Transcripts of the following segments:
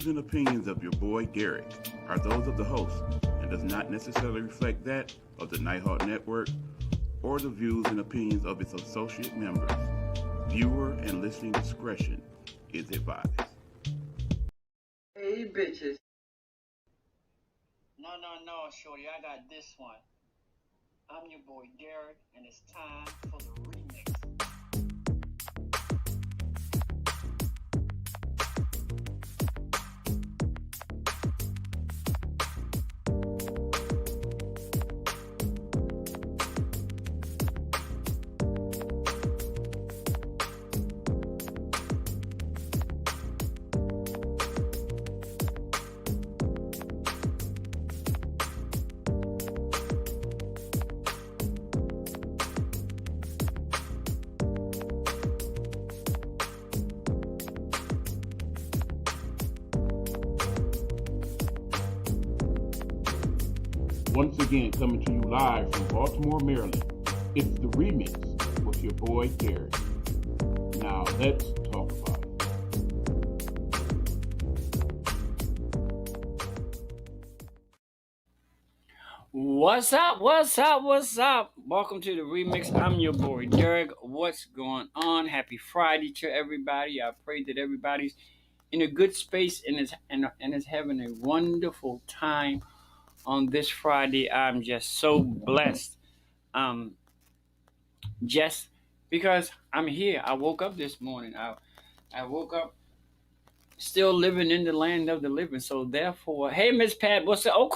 views and opinions of your boy Derrick are those of the host and does not necessarily reflect that of the Nighthawk Network or the views and opinions of its associate members. Viewer and listening discretion is advised. Hey, bitches. No, shorty, I got this one. I'm your boy Derrick, and it's time for the remix. Once again, coming to you live from Baltimore, Maryland, it's the remix with your boy Derrick. Now let's talk about it. What's up? Welcome to the remix. I'm your boy Derrick. What's going on? Happy Friday to everybody. I pray that everybody's in a good space and is having a wonderful time on this Friday. I'm just so blessed. Just because I'm here. I woke up this morning. I woke up still living in the land of the living. So therefore, hey Miss Pat, what's up? Oh,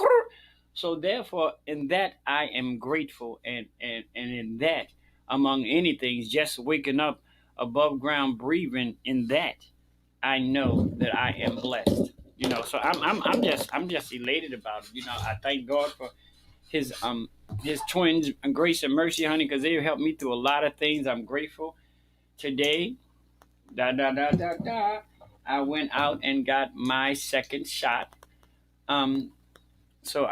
so therefore, in that I am grateful, and in that, among anything, just waking up above ground, breathing. In that, I know that I am blessed. So I'm just elated about it. I thank God for his twins, Grace and Mercy, honey, because they helped me through a lot of things. I'm grateful. Today, I went out and got my second shot. So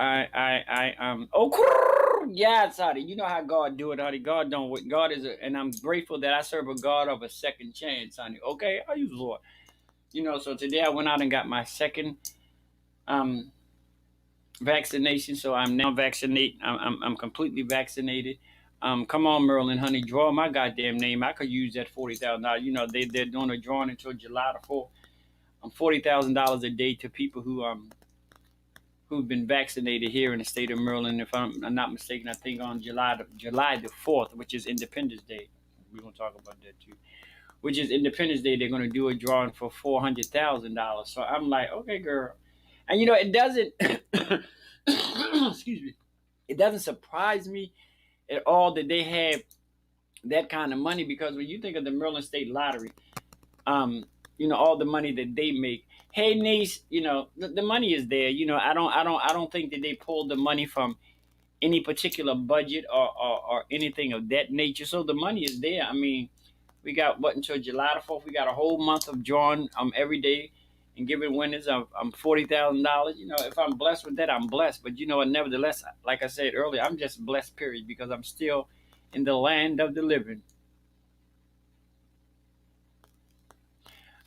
yes, honey. You know how God do it, honey. God don't wait. God is and I'm grateful that I serve a God of a second chance, honey. Okay, I use the Lord. So today I went out and got my second vaccination. So I'm now vaccinated. I'm completely vaccinated. Come on, Maryland, honey, draw my goddamn name. I could use that $40,000. They're doing a drawing until July the 4th. $40,000 a day to people who've been vaccinated here in the state of Maryland. If I'm not mistaken, I think on July the 4th, which is Independence Day. We're gonna talk about that too. Which is Independence Day. They're gonna do a drawing for $400,000. So I'm like, okay, girl. And it doesn't. Excuse me. It doesn't surprise me at all that they have that kind of money, because when you think of the Maryland State Lottery, all the money that they make. Hey niece, the money is there. I don't think that they pulled the money from any particular budget or anything of that nature. So the money is there. I mean, we got until July the 4th. We got a whole month of drawing every day and giving winners of $40,000. If I'm blessed with that, I'm blessed. But nevertheless, like I said earlier, I'm just blessed, period, because I'm still in the land of the living.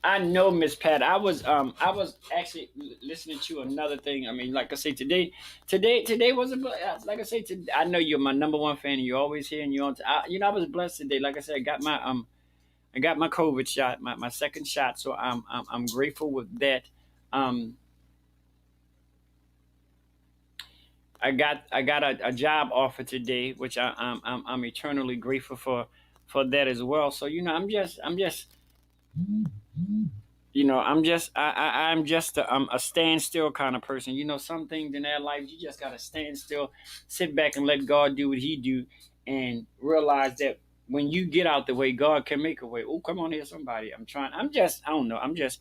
I know, Miss Pat. I was actually listening to another thing. I mean, like I say, today was like I say. I know you're my number one fan, and you're always here, and you're on. I was blessed today. Like I said, I got my COVID shot, my second shot. So I'm grateful with that. I got a job offer today, which I'm eternally grateful for that as well. So I'm just I'm just a standstill kind of person. Some things in that life you just gotta stand still, sit back and let God do what He do, and realize that when you get out the way, God can make a way. Oh, come on here, somebody. I don't know. I'm just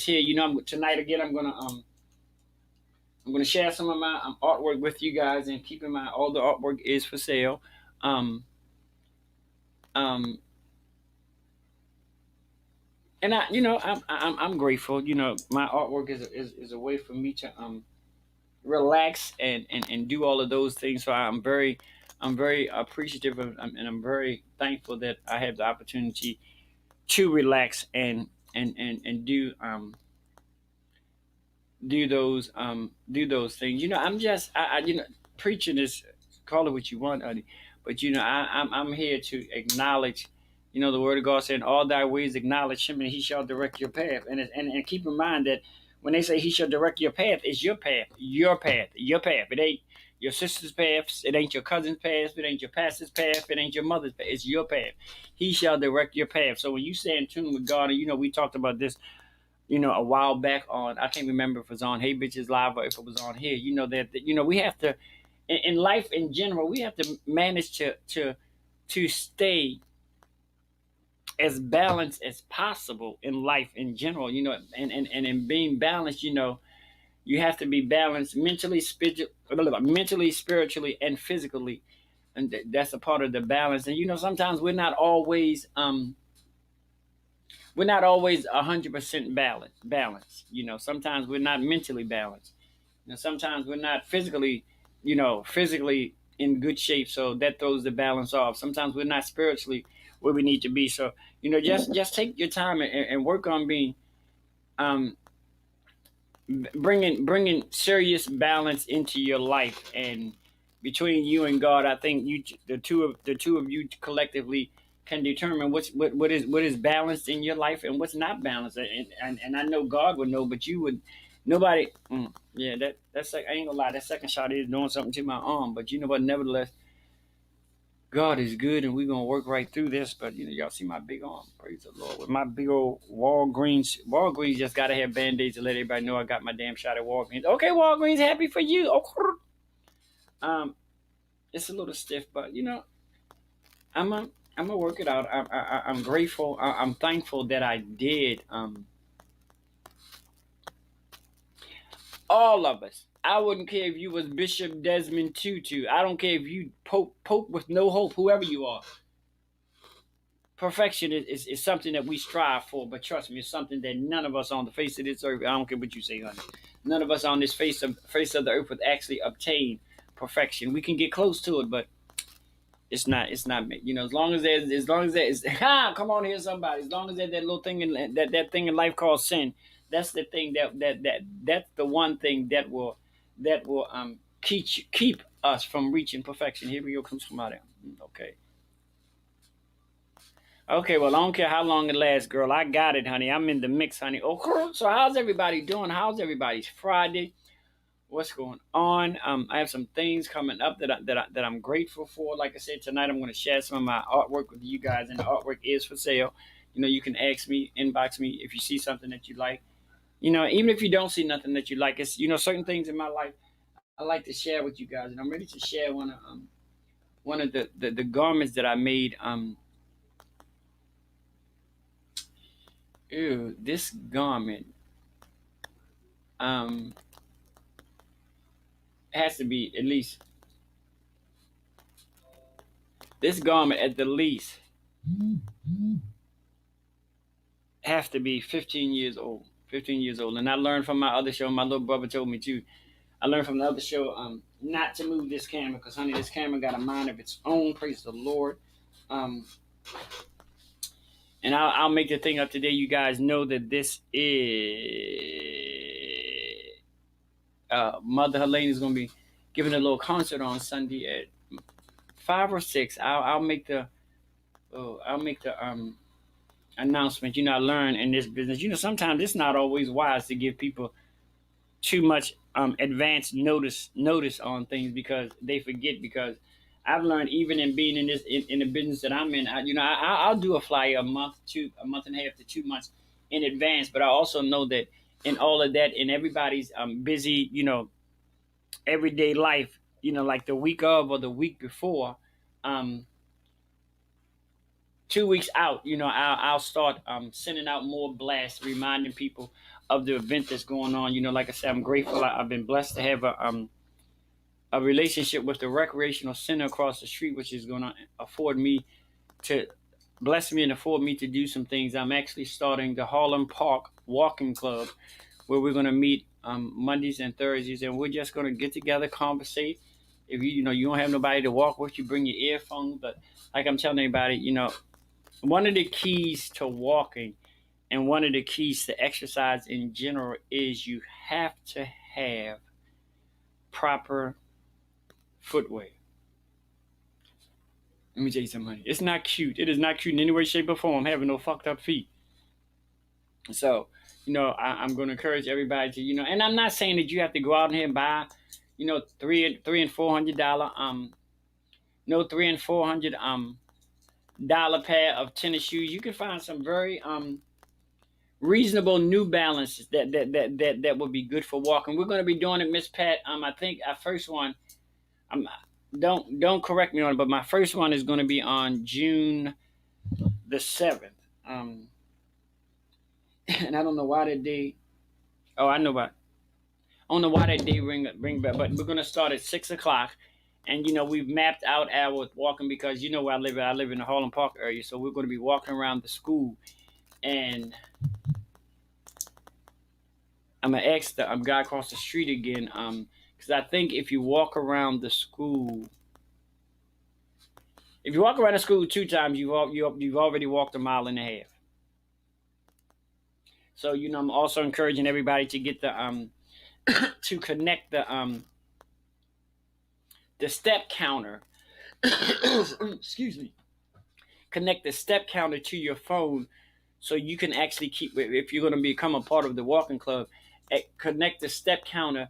here. Tonight again, I'm gonna share some of my artwork with you guys, and keep in mind all the artwork is for sale. Um, um, and I'm grateful. My artwork is a way for me to relax and do all of those things. So I'm very appreciative of, and I'm very thankful that I have the opportunity to relax and do do those things. I'm just preaching is, call it what you want, honey. But I'm here to acknowledge, the word of God saying, all thy ways acknowledge him and he shall direct your path. And keep in mind that when they say he shall direct your path, it's your path, your path, your path. It ain't your sister's path, it ain't your cousin's path, it ain't your pastor's path, it ain't your mother's path, it's your path. He shall direct your path. So when you stay in tune with God, and we talked about this a while back on, I can't remember if it was on Hey Bitches Live or if it was on here. We have to, in life in general, we have to manage to stay as balanced as possible in life in general. And in being balanced, you have to be balanced mentally, spiritually, and physically, and that's a part of the balance. And sometimes we're not always 100% balanced. Sometimes we're not mentally balanced. Sometimes we're not physically in good shape. So that throws the balance off. Sometimes we're not spiritually where we need to be. So just take your time and work on being um, bringing serious balance into your life. And between you and God, I think the two of you collectively can determine what is balanced in your life and what's not balanced. And I know God would know, but you would nobody. Yeah, that's like, I ain't gonna lie. That second shot is doing something to my arm, but you know what? Nevertheless, God is good, and we're gonna work right through this. But y'all see my big arm. Praise the Lord. With my big old Walgreens. Walgreens just gotta have band-aids to let everybody know I got my damn shot at Walgreens. Okay, Walgreens, happy for you. Oh, it's a little stiff, but I'm a, I'm gonna work it out. I'm grateful. I'm thankful that I did. All of us. I wouldn't care if you was Bishop Desmond Tutu. I don't care if you Pope with no hope. Whoever you are, perfection is something that we strive for. But trust me, it's something that none of us on the face of this earth. I don't care what you say, honey. None of us on this face of the earth would actually obtain perfection. We can get close to it, but it's not me. As long as there's come on here, somebody. As long as there's that little thing that thing in life called sin, that's the thing that's the one thing that will keep us from reaching perfection. Here we go, comes from out there. Okay. Okay, well, I don't care how long it lasts, girl. I got it, honey. I'm in the mix, honey. Okay, so how's everybody doing? How's everybody's Friday? What's going on? I have some things coming up that I'm grateful for. Like I said, tonight I'm going to share some of my artwork with you guys, and the artwork is for sale. You can ask me, inbox me if you see something that you like. Even if you don't see nothing that you like, it's certain things in my life I like to share with you guys, and I'm ready to share one of the garments that I made. This garment um has to be at least this garment at the least have to be 15 years old. 15 years old. And I learned from my other show. My little brother told me too. I learned from the other show not to move this camera because, honey, this camera got a mind of its own. Praise the Lord. Um, and I'll make the thing up today. You guys know that this is Mother Helene is going to be giving a little concert on Sunday at 5 or 6. I'll make the announcement. I learn in this business. Sometimes it's not always wise to give people too much advance notice on things because they forget. Because I've learned even in being in the business that I'm in, I'll do a flyer a month and a half to 2 months in advance. But I also know that in all of that, in everybody's busy, everyday life, like the week of or the week before, um, 2 weeks out, I'll start sending out more blasts, reminding people of the event that's going on. Like I said, I'm grateful. I've been blessed to have a relationship with the recreational center across the street, which is going to to bless me and afford me to do some things. I'm actually starting the Harlem Park Walking Club, where we're going to meet Mondays and Thursdays, and we're just going to get together, conversate. If you don't have nobody to walk with, you bring your earphones. But like I'm telling everybody, one of the keys to walking and one of the keys to exercise in general is you have to have proper footwear. Let me tell you something, honey. It's not cute. It is not cute in any way, shape, or form having no fucked up feet. So, I'm going to encourage everybody to, and I'm not saying that you have to go out here and buy, three and $400, no $300 and $400 dollar pair of tennis shoes. You can find some very reasonable New Balances that would be good for walking. We're going to be doing it, Miss Pat. I think our first one. Don't correct me on it, but my first one is going to be on June the 7th. And I don't know why that day. Oh, I know why. I don't know why that day bring back, but we're going to start at 6 o'clock. And we've mapped out our walking because where I live. I live in the Harlem Park area, so we're going to be walking around the school. And I'm gonna ask the guy across the street again, because I think if you walk around the school, if you walk around the school 2 times, you've already walked a mile and a half. So I'm also encouraging everybody to get the to connect the step counter. Excuse me. Connect the step counter to your phone, so you can actually keep. If you're going to become a part of the walking club, connect the step counter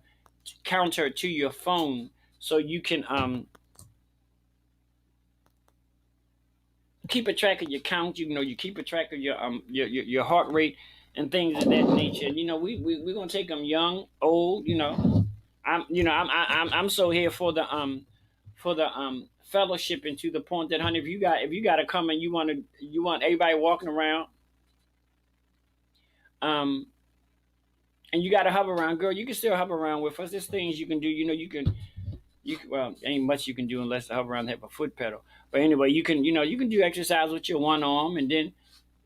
to your phone, so you can keep a track of your count. You keep a track of your heart rate and things of that nature. We're gonna take them young, old. I'm so here for the fellowship, and to the point that, honey, if you got to come and you want everybody walking around, and you got to hover around, girl, you can still hover around with us. There's things you can do. Well, ain't much you can do unless to hover around and have a foot pedal. But anyway, you can do exercise with your one arm, and then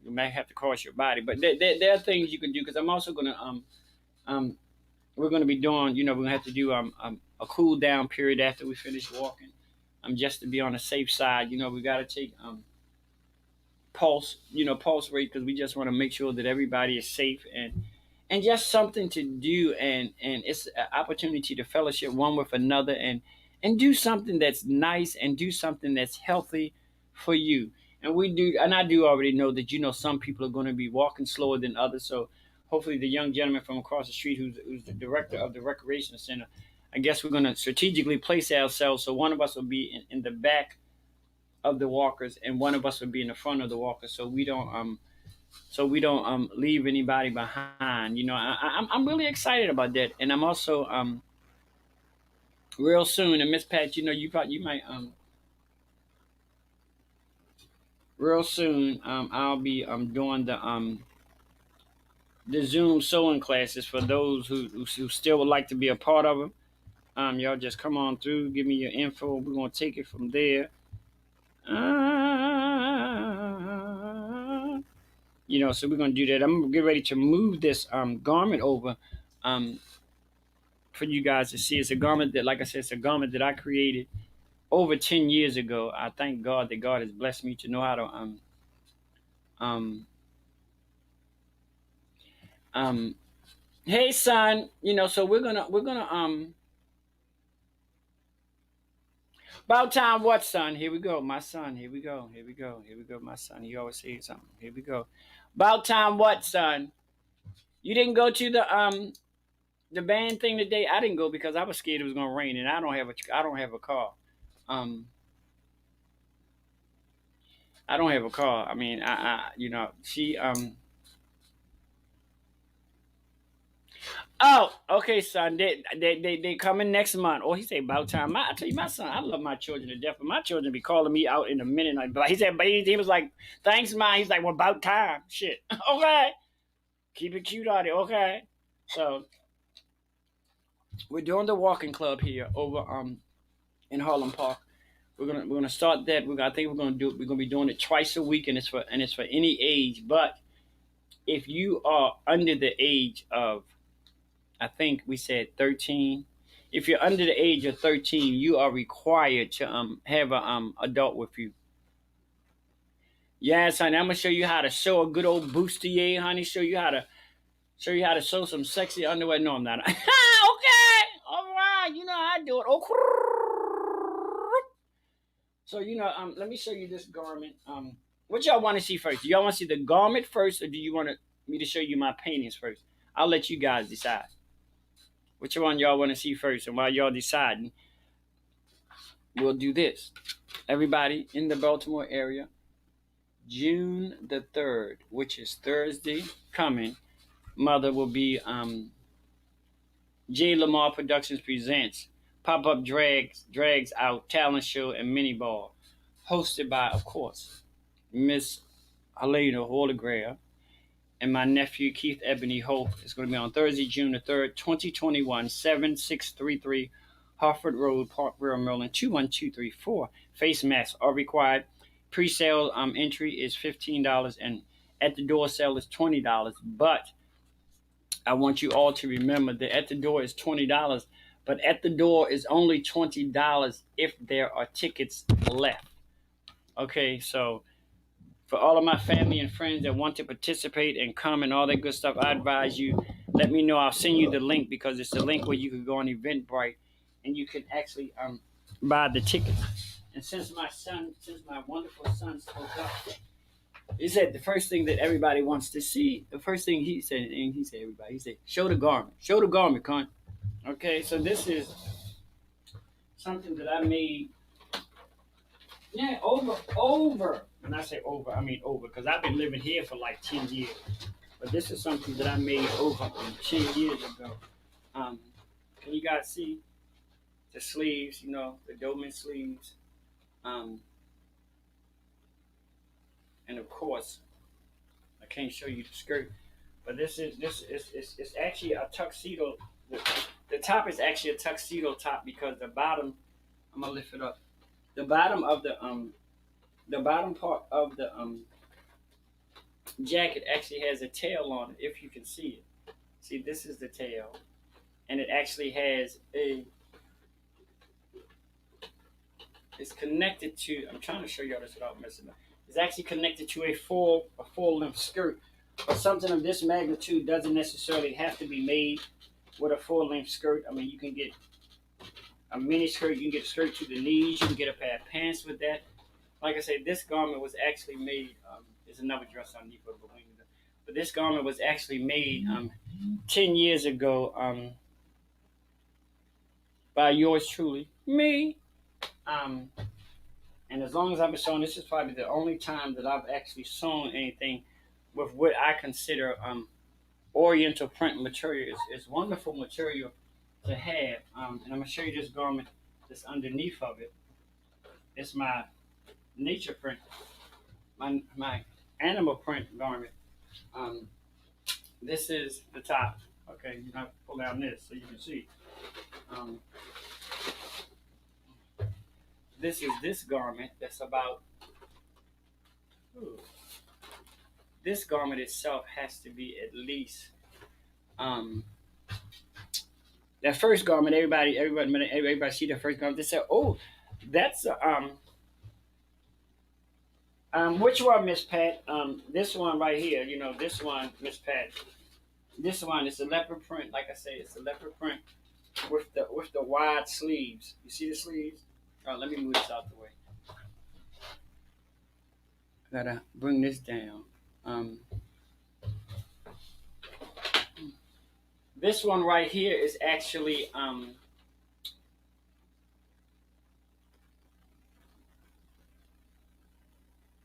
you might have to cross your body. But there are things you can do, because I'm also gonna we're gonna be doing, we're gonna have to do a cool down period after we finish walking, just to be on the safe side. We got to take pulse rate, because we just want to make sure that everybody is safe, and just something to do, and it's an opportunity to fellowship one with another, and do something that's nice, and do something that's healthy for you. And I do already know that some people are going to be walking slower than others. So hopefully the young gentleman from across the street, who's the director of the recreation center, I guess we're going to strategically place ourselves so one of us will be in the back of the walkers, and one of us will be in the front of the walkers, so we don't leave anybody behind. I'm really excited about that, and I'm also real soon. And Miss Pat, you might real soon. I'll be doing the Zoom sewing classes for those who still would like to be a part of them. Y'all just come on through, give me your info. We're gonna take it from there. So we're gonna do that. I'm gonna get ready to move this garment over for you guys to see. It's a garment that, like I said, it's a garment that I created over 10 years ago. I thank God that God has blessed me to know how to hey son, so we're gonna about time what, son? Here we go, my son. Here we go, my son. He always says something. Here we go. About time what, son? You didn't go to the band thing today? I didn't go because I was scared it was gonna rain, and I don't have a car. I don't have a car. I mean, she Oh, okay, son. They coming next month. Oh, he said about time. I tell you, my son, I love my children to death, but my children be calling me out in a minute. Like he said, but he was like, "Thanks, mom." He's like, "Well, about time." Shit. Okay. Keep it cute out there. Okay. So we're doing the walking club here over in Harlem Park. We're gonna start that. I think we're gonna be doing it twice a week, and it's for any age. But if you are under the age of, I think we said 13. If you're under the age of 13, you are required to have a adult with you. Yes, honey. I'm gonna show you how to sew a good old bustier, honey. Show you how to Show you how to sew some sexy underwear. No, I'm not. Okay, all right. You know how I do it. Okay. So let me show you this garment. What y'all want to see first? Do y'all want to see the garment first, or do you want me to show you my paintings first? I'll let you guys decide. Which one y'all want to see first? And while y'all deciding, we'll do this. Everybody in the Baltimore area, June the 3rd, which is Thursday coming, Mother will be J. Lamar Productions presents Pop-Up Drags Out Talent Show and Mini Ball, hosted by, of course, Miss Helena Hologram and my nephew Keith Ebony Hope. It's going to be on Thursday, June the 3rd, 2021, 7633 Harford Road, Parkville, Maryland, 21234. Face masks are required. Pre-sale entry is $15 and at the door sale is $20. But I want you all to remember that at the door is $20, but at the door is only $20 if there are tickets left. Okay, so for all of my family and friends that want to participate and come and all that good stuff, I advise you, let me know. I'll send you the link because it's the link where you can go on Eventbrite and you can actually buy the tickets. And since my wonderful son spoke up, he said the first thing that everybody wants to see, the first thing he said, everybody, he said, show the garment, con. Okay, so this is something that I made, over. When I say over, I mean over, because I've been living here for like 10 years. But this is something that I made over 10 years ago. Can you guys see the sleeves, the Dolman sleeves? And of course, I can't show you the skirt, but this is it's actually a tuxedo. The top is actually a tuxedo top because the bottom, I'm gonna lift it up. The bottom of the bottom part of the jacket actually has a tail on it. If you can see it, see this is the tail, and it actually has it's connected to. I'm trying to show y'all this without messing up. It's actually connected to a full length skirt. But something of this magnitude doesn't necessarily have to be made with a full length skirt. I mean, you can get a mini skirt, you can get a skirt to the knees, you can get a pair of pants with that. Like I said, this garment was actually made. There's another dress underneath of the wing, but this garment was actually made 10 years ago by yours truly, me. And as long as I've been sewing, this is probably the only time that I've actually sewn anything with what I consider oriental print material. It's wonderful material to have. And I'm going to show you this garment that's underneath of it. It's my nature print, my animal print garment. This is the top. Okay, you have to pull down this so you can see. This is this garment that's about. This garment itself has to be at least. That first garment, everybody see the first garment. They say, "Oh, that's which one, Miss Pat? This one right here. This one, Miss Pat. This one is a leopard print. Like I say, it's a leopard print with the wide sleeves. You see the sleeves? Let me move this out the way. Gotta bring this down. This one right here is actually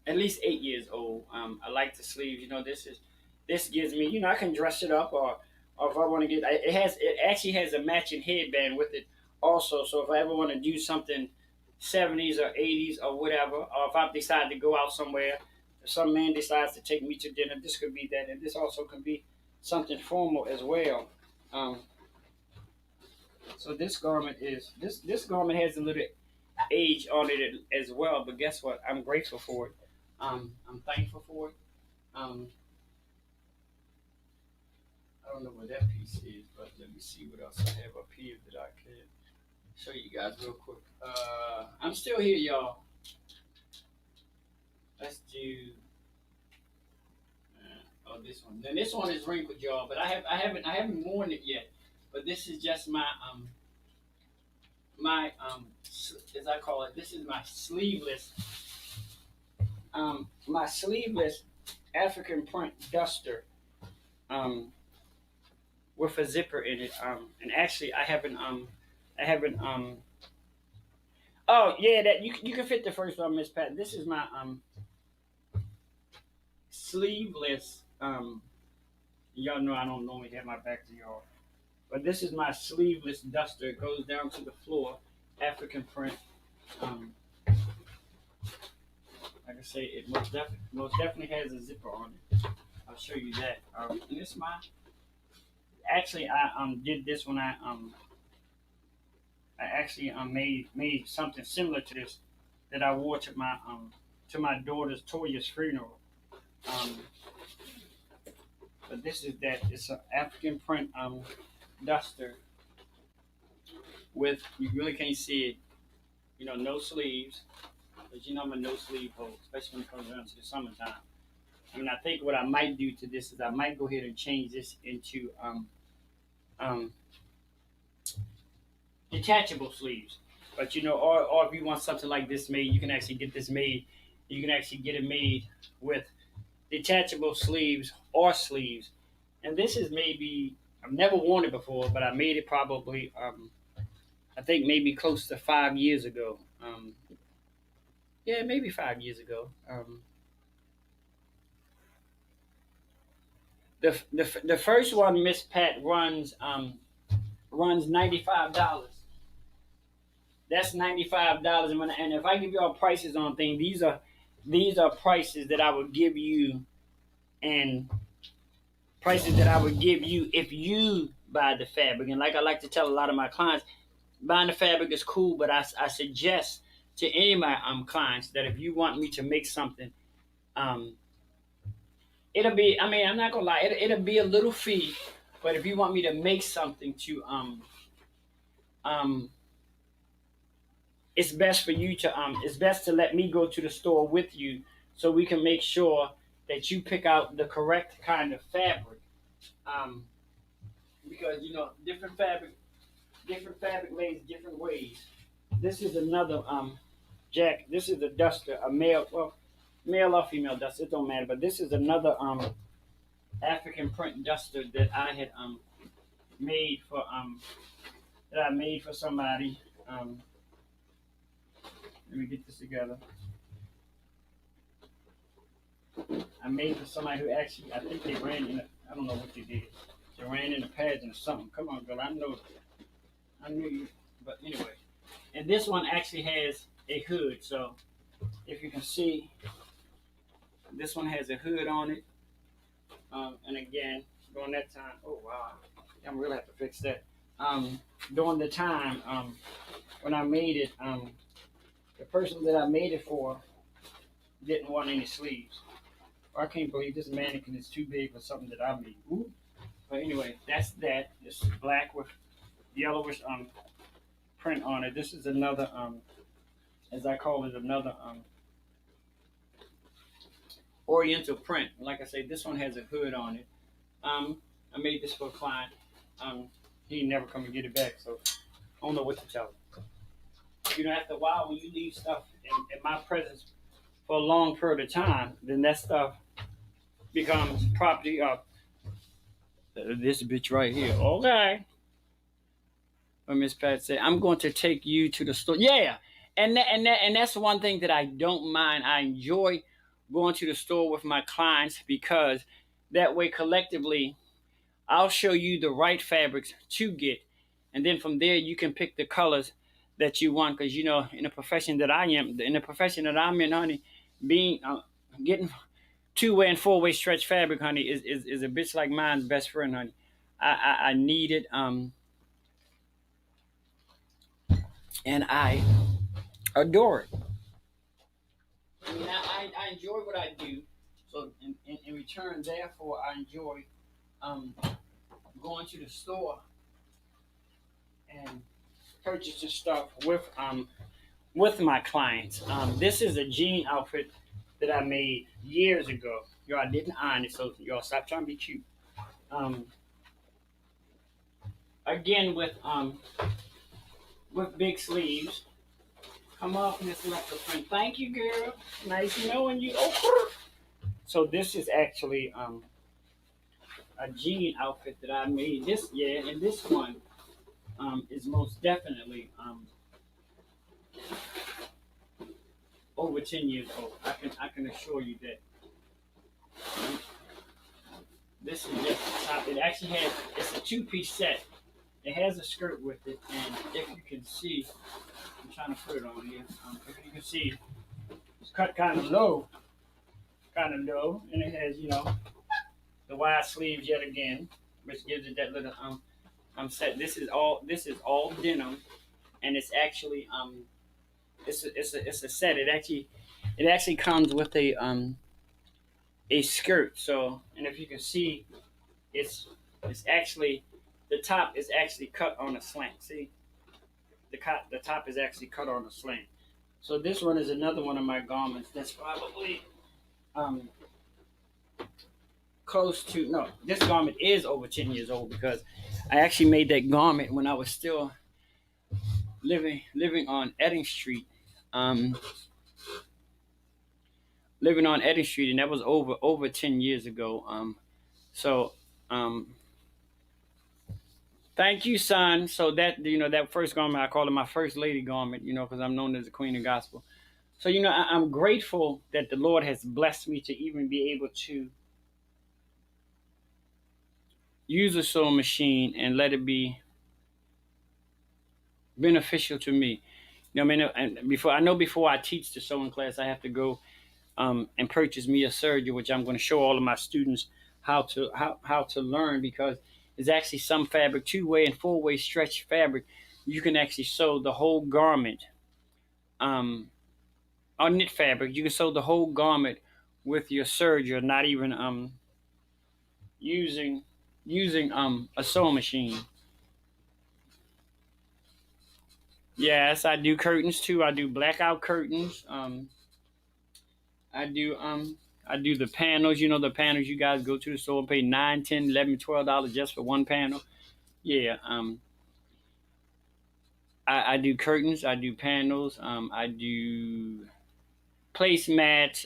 at least 8 years old. I like the sleeves. This gives me. I can dress it up, or if I want to get, it actually has a matching headband with it also. So if I ever want to do something 70s or 80s or whatever, or if I decide to go out somewhere, if some man decides to take me to dinner, this could be that, and this also can be something formal as well. So this garment has a little age on it as well, but guess what? I'm grateful for it. I'm thankful for it. I don't know what that piece is, but let me see what else I have up here that I can show you guys real quick. I'm still here, y'all. Let's do. Oh, this one. Then this one is wrinkled, y'all. But I haven't worn it yet. But this is just as I call it. This is my sleeveless African print duster. Um, with a zipper in it. And actually, I haven't. Oh yeah, that you can fit the first one, Miss Pat. This is my sleeveless. Y'all know I don't normally have my back to y'all, but this is my sleeveless duster. It goes down to the floor, African print. Um, like I say, it most definitely has a zipper on it. I'll show you that. And this my actually I did this when I actually made something similar to this that I wore to my daughter's Toya's funeral. Um, but this is that it's an African print duster with you really can't see it. No sleeves, because I'm a no sleeve hoe, especially when it comes around to the summertime. I think what I might do to this is I might go ahead and change this into um, detachable sleeves. But or if you want something like this made, you can actually get this made. You can actually get it made with detachable sleeves or sleeves. And this is maybe I've never worn it before, but I made it probably I think maybe close to 5 years ago. Yeah, maybe 5 years ago. The first one, Miss Pat, runs $95. That's $95, and if I give y'all prices on things, these are prices that I would give you, and prices that I would give you if you buy the fabric. And like I like to tell a lot of my clients, buying the fabric is cool, but I suggest to any of my clients that if you want me to make something, um, it'll be. I mean, I'm not gonna lie, it'll be a little fee, but if you want me to make something to um it's best to let me go to the store with you so we can make sure that you pick out the correct kind of fabric. Um, because different fabric lays different ways. This is another jack. This is a duster, a male or female duster. It don't matter. But this is another African print duster that I had made for somebody. Let me get this together. I made for somebody who actually, I think they ran in. I don't know what they did. They ran in a pageant or something. Come on, girl. I knew you. But anyway, and this one actually has a hood. So if you can see, this one has a hood on it. And again, during that time, oh wow, I'm really have to fix that. During the time when I made it, the person that I made it for didn't want any sleeves. I can't believe this mannequin is too big for something that I made. Ooh. But anyway, that's that. It's black with yellowish print on it. This is another as I call it, another oriental print. Like I say, this one has a hood on it. I made this for a client. He never come and get it back, so I don't know what to tell him. After a while, when you leave stuff in my presence for a long period of time, then that stuff becomes property of this bitch right here. Okay. But Miss Pat said, "I'm going to take you to the store." Yeah, and that's one thing that I don't mind. I enjoy going to the store with my clients because that way collectively, I'll show you the right fabrics to get, and then from there you can pick the colors that you want. Because in the profession that I'm in, honey, being getting two-way and four-way stretch fabric, honey, is a bitch like mine's best friend, honey. I need it, and I adore it. I enjoy what I do. So in return, therefore, I enjoy um, going to the store and purchasing stuff with my clients. This is a jean outfit that I made years ago. Y'all didn't iron it, so y'all stop trying to be cute. Um, again with big sleeves. Come off, Miss Leopard Print. Thank you, girl. Nice knowing you. Oh, so this is actually a jean outfit that I made this year, and this one is most definitely over 10 years old. I can assure you that. This is just the top. It actually has it's a two-piece set. It has a skirt with it, and if you can see, I'm trying to put it on here. If you can see, it's cut kind of low, and it has the wide sleeves yet again, which gives it that little set. This is all denim, and it's actually it's a set. It actually comes with a skirt. So, and if you can see, it's actually the top is actually cut on a slant. See, the top is actually cut on a slant. So this one is another one of my garments that's probably um close to no. This garment is over 10 years old because I actually made that garment when I was still living on Edding Street. Um, living on Edding Street, and that was over 10 years ago. So um, thank you, son. So that first garment I call it my first lady garment, because I'm known as the queen of gospel. So I'm grateful that the Lord has blessed me to even be able to use a sewing machine and let it be beneficial to me. I mean, and before I teach the sewing class, I have to go and purchase me a serger, which I'm going to show all of my students how to learn, because there's actually some fabric, 2-way and 4-way stretch fabric. You can actually sew the whole garment, on knit fabric. You can sew the whole garment with your serger, not even using a sewing machine. Yes, I do curtains too. I do blackout curtains. I do the panels. The panels you guys go to the store and pay 9, 10, 11, $12 just for one panel. Yeah. I do curtains. I do panels. I do placemats.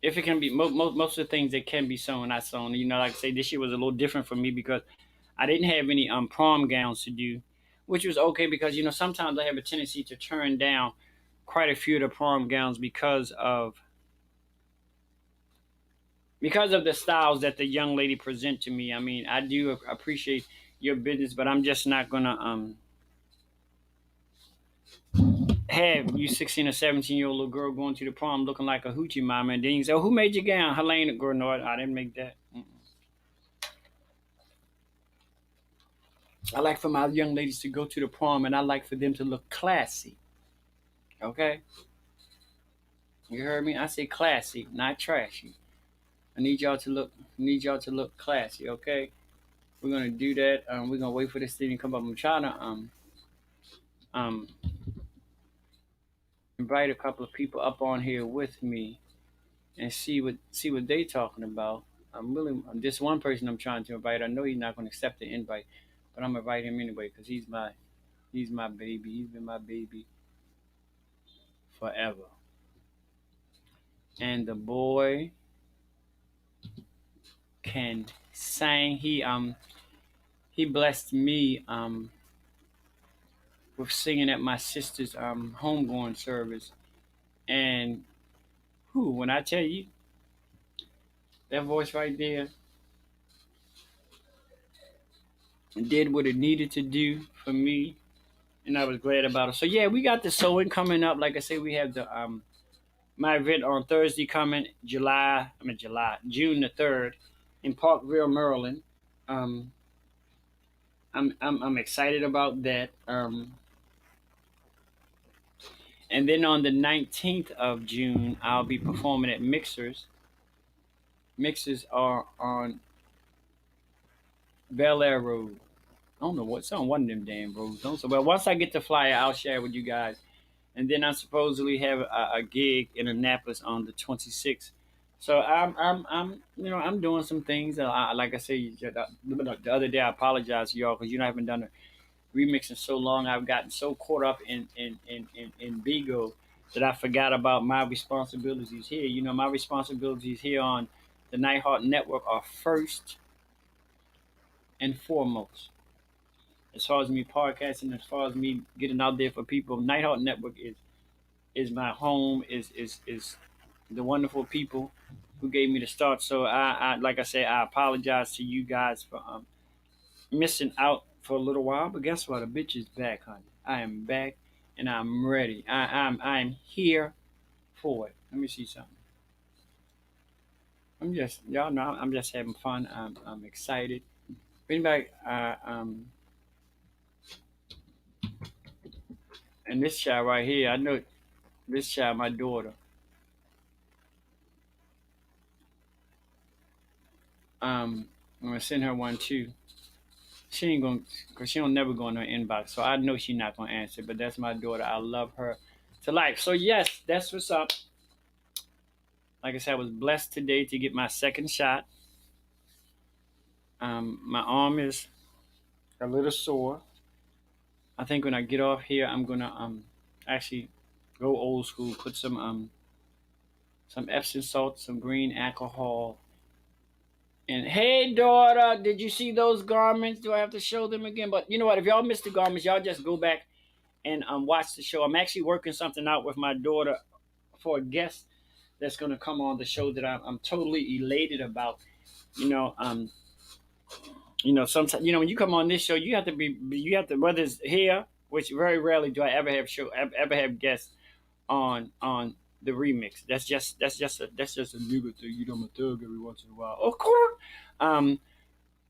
If it can be most of the things that can be sewn, I sewn. Like I say, this year was a little different for me because I didn't have any prom gowns to do, which was okay because sometimes I have a tendency to turn down quite a few of the prom gowns because of the styles that the young lady present to me. I mean, I do appreciate your business, but I'm just not gonna have you 16 or 17-year-old little girl going to the prom looking like a hoochie mama, and then you say, oh, "Who made your gown?" Helena. Girl, no, I didn't make that. I like for my young ladies to go to the prom, and I like for them to look classy. Okay, you heard me? I say classy, not trashy. I need y'all to look classy. Okay, we're gonna do that. We're gonna wait for this thing to come up. I'm trying to um invite a couple of people up on here with me and see what they talking about. This one person I'm trying to invite. I know he's not going to accept the invite, but I'm gonna invite him anyway because he's my baby. He's been my baby forever, and the boy can sing. He blessed me with singing at my sister's homegoing service, and who when I tell you that voice right there did what it needed to do for me, and I was glad about it. So yeah, we got the sewing coming up. Like I say, we have the my event on Thursday coming, June the 3rd, in Parkville, Maryland. Um, I'm excited about that. And then on the 19th of June, I'll be performing at Mixers. Mixers are on Bel Air Road. I don't know what's on one of them damn roads. Don't so well. Once I get the flyer, I'll share it with you guys. and then I supposedly have a gig in Annapolis on the 26th. So I'm doing some things. Like I say, the other day I apologize to y'all because I haven't done a remix in so long. I've gotten so caught up in Bigo that I forgot about my responsibilities here. My responsibilities here on the Nighthawk Network are first and foremost. As far as me podcasting, as far as me getting out there for people, Nighthawk Network is my home. Is the wonderful people who gave me the start. So I like I said, I apologize to you guys for missing out for a little while. But guess what? A bitch is back, honey. I am back and I'm ready. I'm here for it. Let me see something. I'm just y'all know I'm just having fun. I'm excited. Bring back and this child right here. I know this child, my daughter. I'm gonna send her one too. She ain't gonna, cause she don't never go in her inbox, so I know she's not gonna answer. But that's my daughter. I love her to life. So yes, that's what's up. Like I said, I was blessed today to get my second shot. My arm is a little sore. I think when I get off here, I'm gonna actually go old school. Put some Epsom salt, some green alcohol. And hey, daughter, did you see those garments? Do I have to show them again? But you know what? If y'all missed the garments, y'all just go back and watch the show. I'm actually working something out with my daughter for a guest that's going to come on the show that I'm totally elated about. You know, sometimes when you come on this show, you have to whether it's here, which very rarely do I ever have guests on the remix. That's just a nigga thing. I'm a thug every once in a while, of course. Um,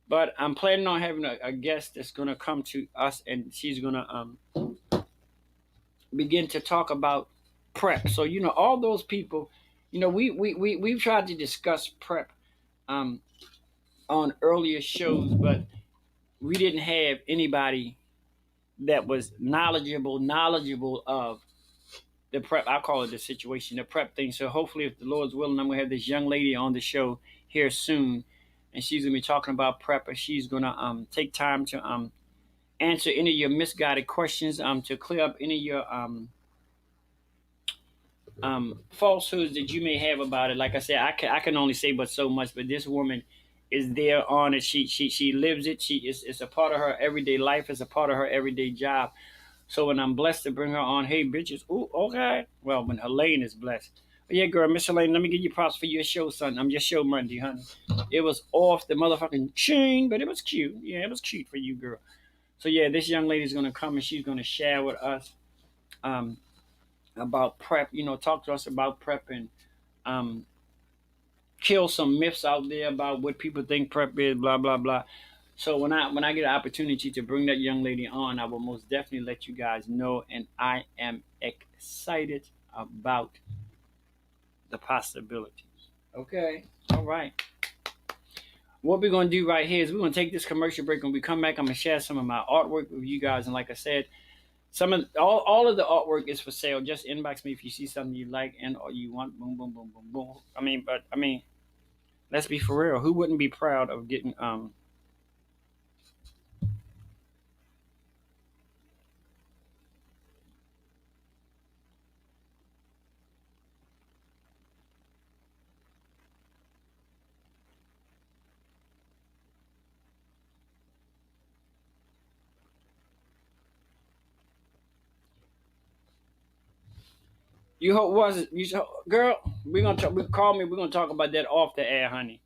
but I'm planning on having a guest that's going to come to us, and she's going to begin to talk about prep. So all those people, we've tried to discuss prep um, on earlier shows, but we didn't have anybody that was knowledgeable of the prep. I call it the situation, the prep thing. So hopefully, if the Lord's willing, I'm gonna have this young lady on the show here soon, and she's gonna be talking about prep, and she's gonna take time to answer any of your misguided questions, to clear up any of your falsehoods that you may have about it. Like I said, I can only say but so much, but this woman is there on it. She lives it. It's a part of her everyday life. It's a part of her everyday job. So when I'm blessed to bring her on, hey bitches, ooh, okay. Well, when Elaine is blessed. But yeah, girl, Miss Elaine, let me give you props for your show, son. I'm just show Monday, honey. It was off the motherfucking chain, but it was cute. Yeah, it was cute for you, girl. So yeah, this young lady's gonna come and she's gonna share with us um, about prep. Talk to us about prep and um, kill some myths out there about what people think prep is. Blah blah blah. So when I get an opportunity to bring that young lady on, I will most definitely let you guys know, and I am excited about the possibilities. Okay, all right. What we're gonna do right here is we're gonna take this commercial break. When we come back, I'm gonna share some of my artwork with you guys, and like I said, some of all of the artwork is for sale. Just inbox me if you see something you like and or you want. Boom, boom, boom, boom, boom. I mean, let's be for real. Who wouldn't be proud of getting You hope was it? Girl, we're gonna talk. Call me. We're gonna talk about that off the air, honey.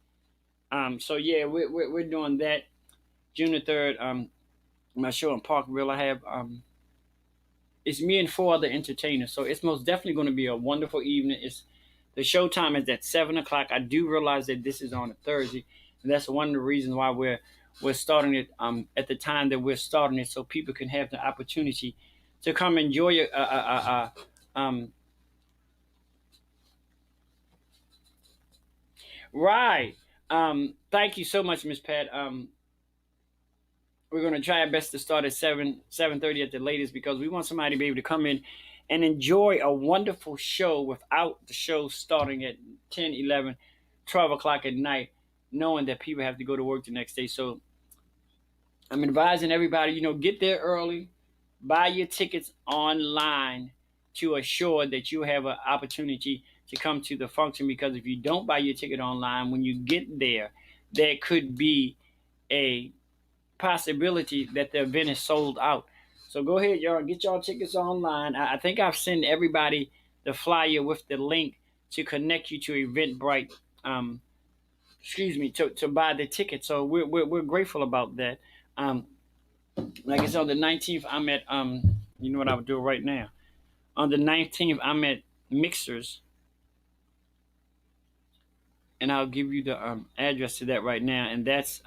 So yeah, we're doing that June the 3rd. My show in Parkville. I have it's me and four other entertainers. So it's most definitely going to be a wonderful evening. It's the show time is at 7 o'clock. I do realize that this is on a Thursday, and that's one of the reasons why we're starting it at the time that we're starting it, so people can have the opportunity to come enjoy it. Right. Thank you so much, Miss Pat. We're gonna try our best to start at 7:30 at the latest because we want somebody to be able to come in and enjoy a wonderful show without the show starting at 10, 11, 12 o'clock at night, knowing that people have to go to work the next day. So I'm advising everybody, get there early, buy your tickets online to assure that you have an opportunity to come to the function. Because if you don't buy your ticket online, when you get there could be a possibility that the event is sold out. So go ahead, y'all, get y'all tickets online. I think I've sent everybody the flyer with the link to connect you to Eventbrite. To buy the ticket. So we're grateful about that. Um, like I said, on the 19th, I'm at you know what I would do right now. On the 19th, I'm at Mixers, and I'll give you the address to that right now, and that's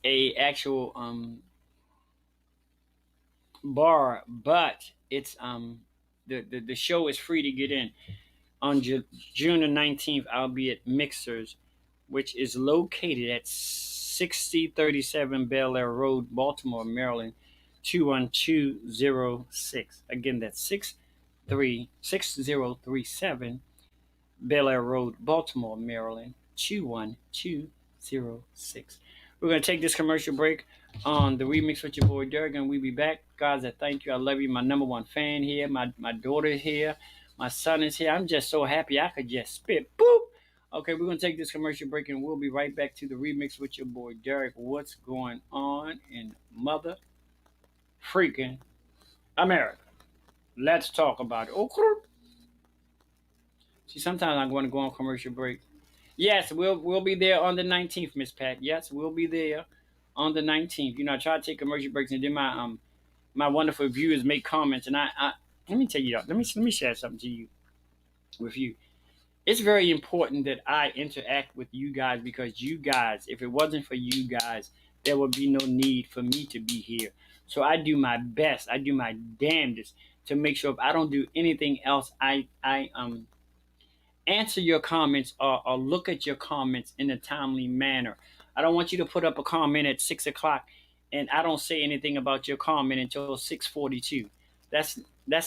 a actual bar, but it's the show is free to get in. On June the 19th, I'll be at Mixers, which is located at 6037 Bel Air Road, Baltimore, Maryland, 21206. Again, that's 6037 Bel Air Road, Baltimore, Maryland, 21206. We're going to take this commercial break on the remix with your boy Derrick, and we'll be back. Guys, I thank you. I love you. My number one fan here. My daughter is here. My son is here. I'm just so happy I could just spit. Boop. Okay, we're going to take this commercial break, and we'll be right back to the remix with your boy Derrick. What's going on in mother freaking America? Let's talk about it. Okay. See, sometimes I'm going to go on commercial break. Yes, we'll be there on the 19th, Miss Pat. Yes, we'll be there on the 19th. I try to take commercial breaks, and then my wonderful viewers make comments, and I let me tell you, let me share something with you. It's very important that I interact with you guys, because you guys, if it wasn't for you guys, there would be no need for me to be here. So I do my best, I do my damnedest to make sure if I don't do anything else, I answer your comments, or look at your comments in a timely manner. I don't want you to put up a comment at 6 o'clock and I don't say anything about your comment until 6:42. That's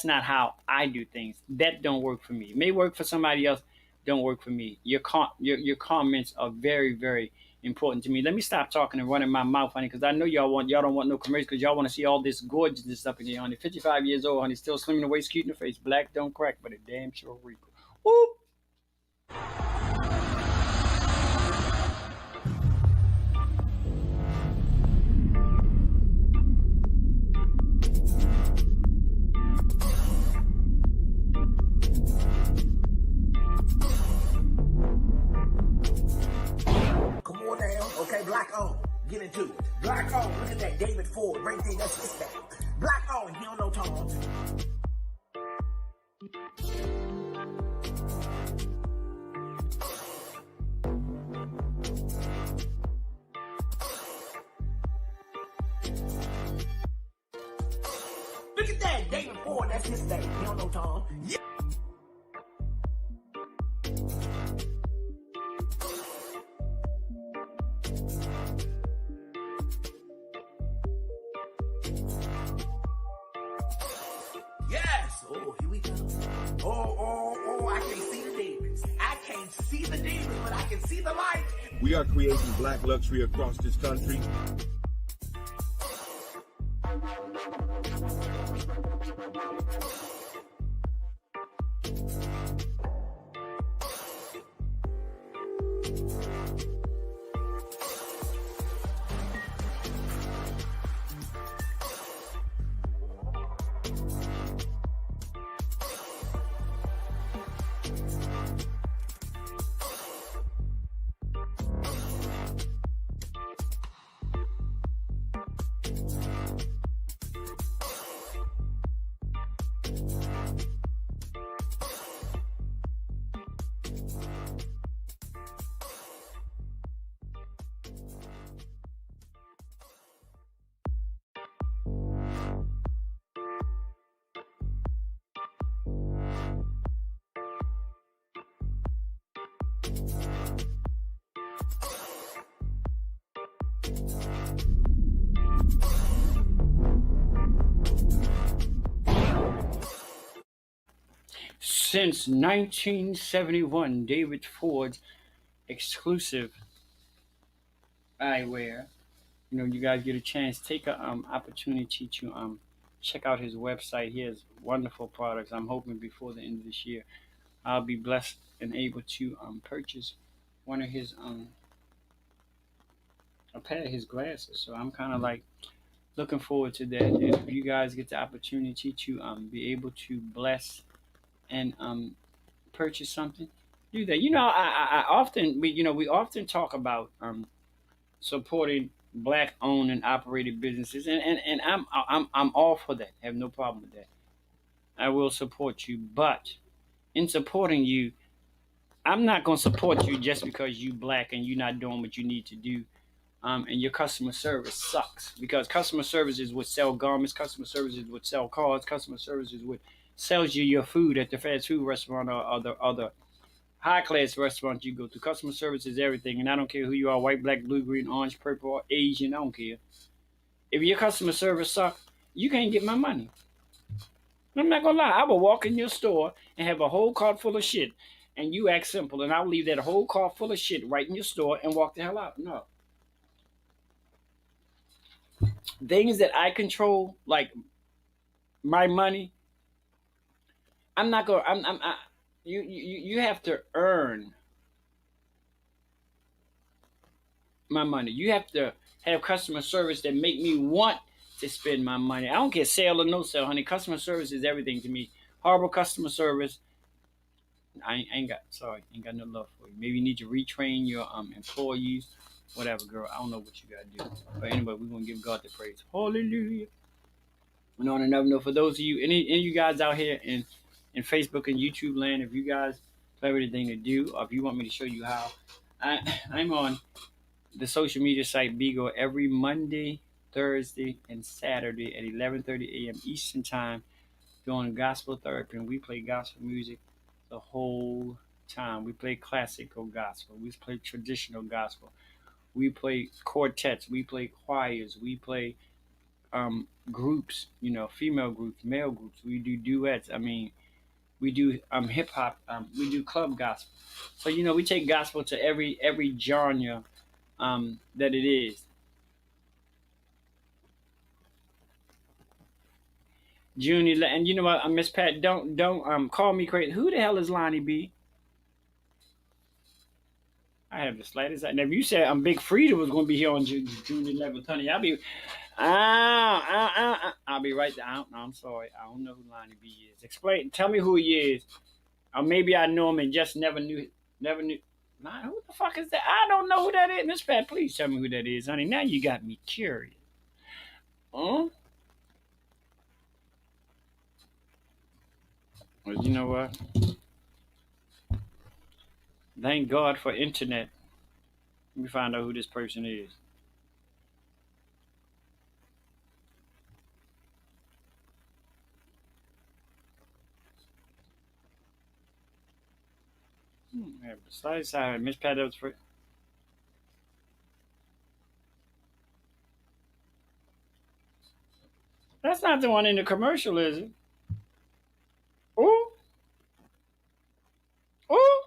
not how I do things. That don't work for me. It may work for somebody else, don't work for me. Your comments are very, very important to me. Let me stop talking and running my mouth, honey, because I know y'all don't want no commercials, because y'all want to see all this gorgeousness up in here, honey. 55 years old, honey, still slim in the waist, cute in the face. Black don't crack, but it damn sure reek. Woo! Okay, black on. Get into it. Black on. Look at that David Ford right there. That's his thing. Black on. He don't know Tom. Look at that David Ford. That's his thing. He don't know Tom. Yeah. Yes. Oh, here we go. Oh, I can't see the demons. I can't see the demons, but I can see the light. We are creating black luxury across this country. since 1971, David Ford's exclusive eyewear. You know, you guys get a chance, take a opportunity to check out his website. He has wonderful products. I'm hoping before the end of this year, I'll be blessed and able to purchase one of his a pair of his glasses. So I'm kind of like looking forward to that. If you guys get the opportunity to be able to bless and purchase something, do that. You know, I often we often talk about supporting black owned and operated businesses, and I'm all for that. I have no problem with that. I will support you, but in supporting you, I'm not gonna support you just because you black and you're not doing what you need to do. And your customer service sucks, because customer service is what sell garments, customer service is what sell cars, customer service is what sells you your food at the fast food restaurant or other high class restaurant you go to. Customer service is everything, and I don't care who you are, white, black, blue, green, orange, purple, or Asian. I don't care. If your customer service sucks, you can't get my money. I'm not gonna lie. I will walk in your store and have a whole cart full of shit, and you act simple, and I'll leave that whole cart full of shit right in your store and walk the hell out. No. Things that I control, like my money, I'm not gonna. You have to earn my money. You have to have customer service that make me want to spend my money. I don't care sale or no sale, honey. Customer service is everything to me. Horrible customer service, I ain't got no love for you. Maybe you need to retrain your employees, whatever, girl. I don't know what you gotta do. But anyway, we're gonna give God the praise. Hallelujah. And on another note, for those of you, any of you guys out here in Facebook and YouTube land, if you guys have anything to do, or if you want me to show you how, I'm on the social media site Beagle every Monday, Thursday, and Saturday at 11:30 a.m. Eastern Time doing gospel therapy, and we play gospel music the whole time. We play classical gospel. We play traditional gospel. We play quartets. We play choirs. We play groups. You know, female groups, male groups. We do duets. I mean, we do hip hop. We do club gospel. So you know, we take gospel to every genre that it is. June 11th, and you know what, Miss Pat, don't call me crazy. Who the hell is Lonnie B? I have the slightest. Now, if you said Big Frida was going to be here on June 11th, honey, I'll be right there. I'm sorry, I don't know who Lonnie B is. Explain, tell me who he is, or maybe I know him and just never knew. Nah, who the fuck is that? I don't know who that is. Miss Pat, please tell me who that is, honey. Now you got me curious. Huh? Well, you know what? Thank God for internet. Let me find out who this person is. Besides, Miss Pat, that was for. That's not the one in the commercial, is it? Ooh, ooh.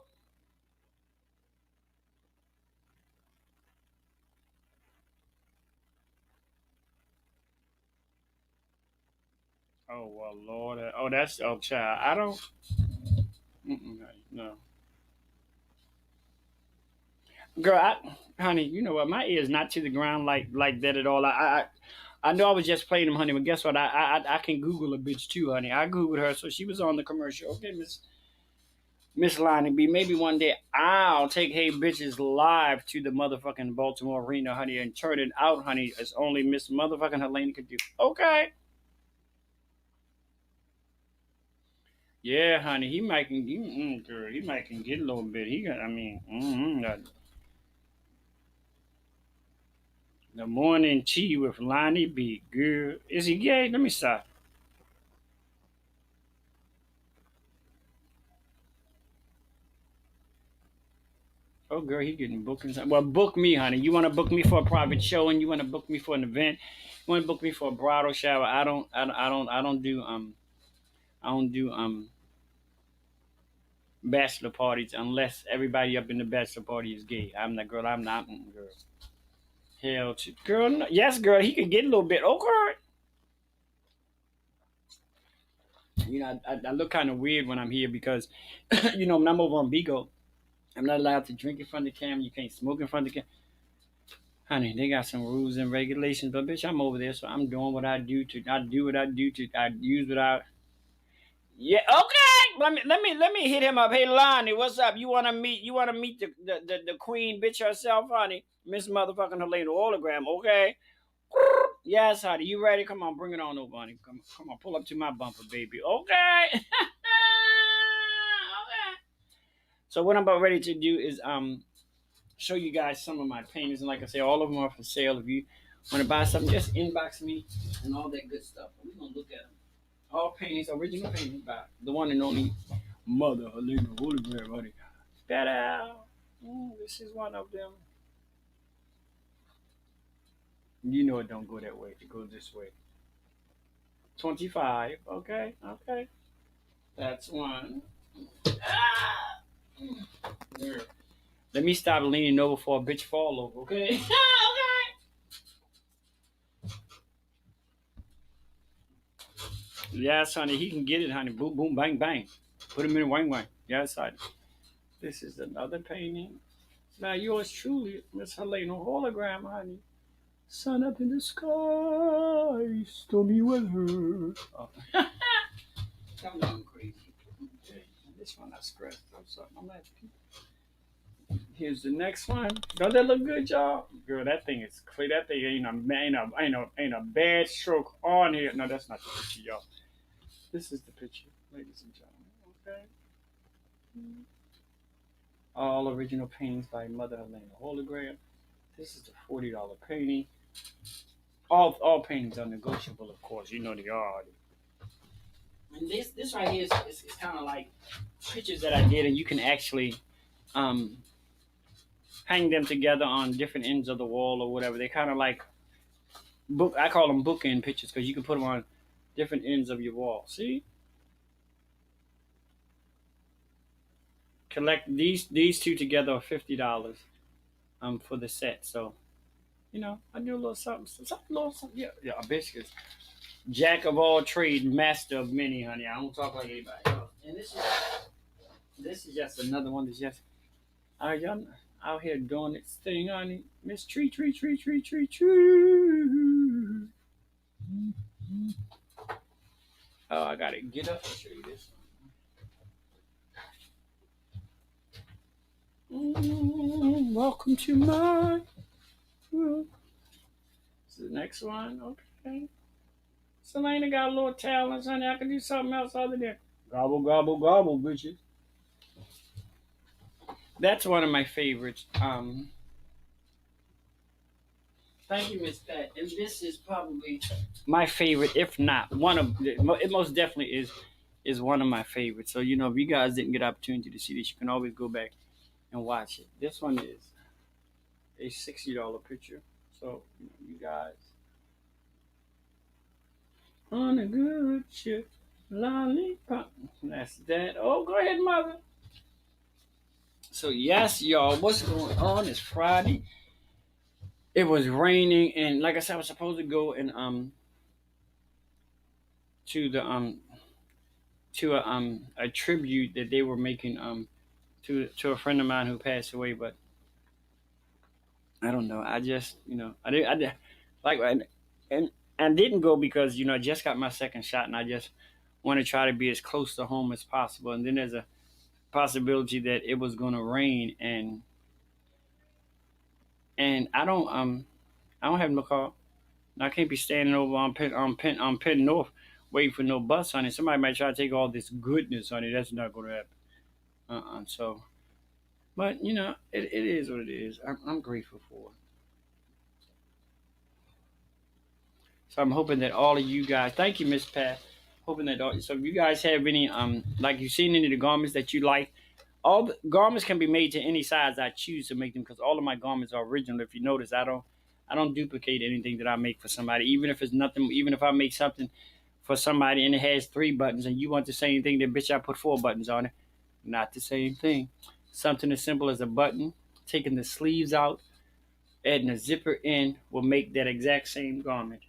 Oh well, Lord. Oh, that's child. I don't. No, girl. Honey, you know what? My ear is not to the ground like that at all. I know I was just playing them, honey. But guess what? I can Google a bitch too, honey. I Googled her, so she was on the commercial. Okay, Miss Lonnie B. Maybe one day I'll take Hey Bitches live to the motherfucking Baltimore Arena, honey, and turn it out, honey, as only Miss motherfucking Helene could do. Okay. Yeah, honey, girl, he might can get a little bit. He got, I mean, the morning tea with Lonnie B. Girl, is he gay? Let me stop. Oh, girl, he getting bookings. Well, book me, honey. You want to book me for a private show, and you want to book me for an event. You want to book me for a bridal shower. I don't do bachelor parties unless everybody up in the bachelor party is gay. I'm not, girl. I'm not, girl. Hell to girl. No, yes, girl. He could get a little bit. Okay. You know, I look kind of weird when I'm here because, you know, when I'm over on Bigo, I'm not allowed to drink in front of the camera. You can't smoke in front of the camera. Honey, they got some rules and regulations, but bitch, I'm over there, so I'm doing what I do to. I do what I do to. I use what I. Yeah, okay. Let me hit him up. Hey, Lonnie, what's up? You wanna meet the queen bitch herself, honey, Miss Motherfucking Helena hologram, okay? Yes, honey. You ready? Come on, bring it on over, honey. Come on, pull up to my bumper, baby. Okay. Okay. So what I'm about ready to do is show you guys some of my paintings, and like I say, all of them are for sale. If you want to buy something, just inbox me and all that good stuff. We're gonna look at them. All paintings, original paintings by the one and only Mother Helena hologram, honey. Better. This is one of them. You know it don't go that way. It goes this way. 25. Okay. Okay. That's one. Ah! There. Let me stop leaning over for a bitch fall over. Okay. Okay. Yes, honey. He can get it, honey. Boom, boom, bang, bang. Put him in wang, wang. Yes, honey. This is another painting. Now yours truly, Miss Helena hologram, honey. Sun up in the sky, stormy weather. Oh. Come on, crazy. Okay. This one I scratched up something. I'm asking. Here's the next one. Don't that look good, y'all? Girl, that thing is clear. That thing ain't a bad stroke on here. No, that's not the picture, y'all. This is the picture, ladies and gentlemen. Okay. All original paintings by Mother Helena hologram. This is the $40 painting. All paintings are negotiable, of course. You know they are. And this right here is kind of like pictures that I did, and you can actually hang them together on different ends of the wall or whatever. They kind of like book. I call them bookend pictures because you can put them on different ends of your wall. See? Collect these two together are $50 for the set. So you know, I do a little something, yeah, yeah. A bitch is jack of all trades, master of many, honey. I don't talk like anybody else. And this is just another one that's just y'all out here doing its thing, honey. Miss Tree. Oh, I gotta get up and show you this one. Welcome to my world. This is the next one. Okay. Selena got a little talent, honey. I can do something else other than gobble, gobble, gobble, bitches. That's one of my favorites. Thank you, Miss Pat. And this is probably my favorite, if not one of. It most definitely is one of my favorites. So you know, if you guys didn't get opportunity to see this, you can always go back and watch it. This one is a $60 picture. So you guys on a good ship, lollipop. That's that. Oh, go ahead, mother. So yes, y'all, what's going on? It's Friday. It was raining, and like I said, I was supposed to go and to the to a tribute that they were making to a friend of mine who passed away, but I don't know. I just I did like and I didn't go because I just got my second shot, and I just want to try to be as close to home as possible. And then there's a possibility that it was going to rain, and I don't have no car. I can't be standing over on Penn North waiting for no bus, honey. Somebody might try to take all this goodness, honey. That's not going to happen. So, but it is what it is. I'm grateful for it. So I'm hoping that all of you guys. Thank you, Miss Pat. Hoping that so if you guys have any like you've seen any of the garments that you like. All the garments can be made to any size I choose to make them because all of my garments are original. If you notice, I don't duplicate anything that I make for somebody, even if it's nothing. Even if I make something for somebody and it has 3 buttons, and you want the same thing, then bitch, I put 4 buttons on it. Not the same thing. Something as simple as a button, taking the sleeves out, adding a zipper in will make that exact same garment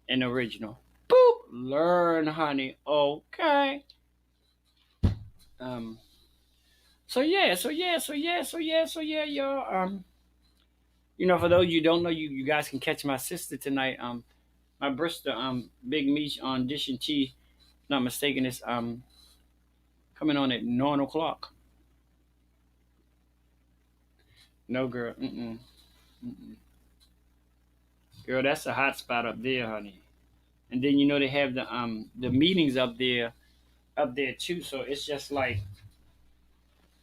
an original. Boop! Learn, honey. Okay. Um. Y'all. For those you don't know, you guys can catch my sister tonight. My Bristol Big Meech on Dish and Tea. Not mistaken, is coming on at 9 o'clock. No, girl. Mm-mm. Mm-mm. Girl, that's a hot spot up there, honey. And then they have the meetings up there too. So it's just like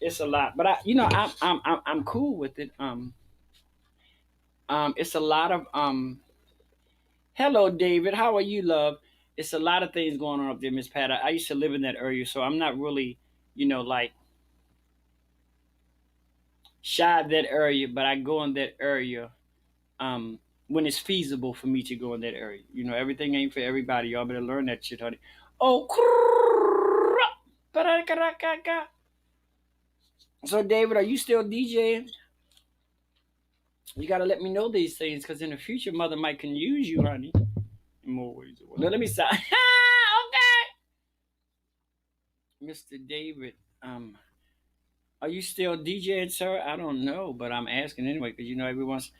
it's a lot. But I'm cool with it. It's a lot of Hello, David. How are you, love? It's a lot of things going on up there, Miss Pat. I used to live in that area, so I'm not really, like shy of that area, but I go in that area when it's feasible for me to go in that area. Everything ain't for everybody. Y'all better learn that shit, honey. Oh, so David, are you still DJing? You gotta let me know these things, because in the future, mother might can use you, honey, in more ways. No, let me stop. Okay, Mr. David. Are you still DJing, sir? I don't know, but I'm asking anyway, because everyone's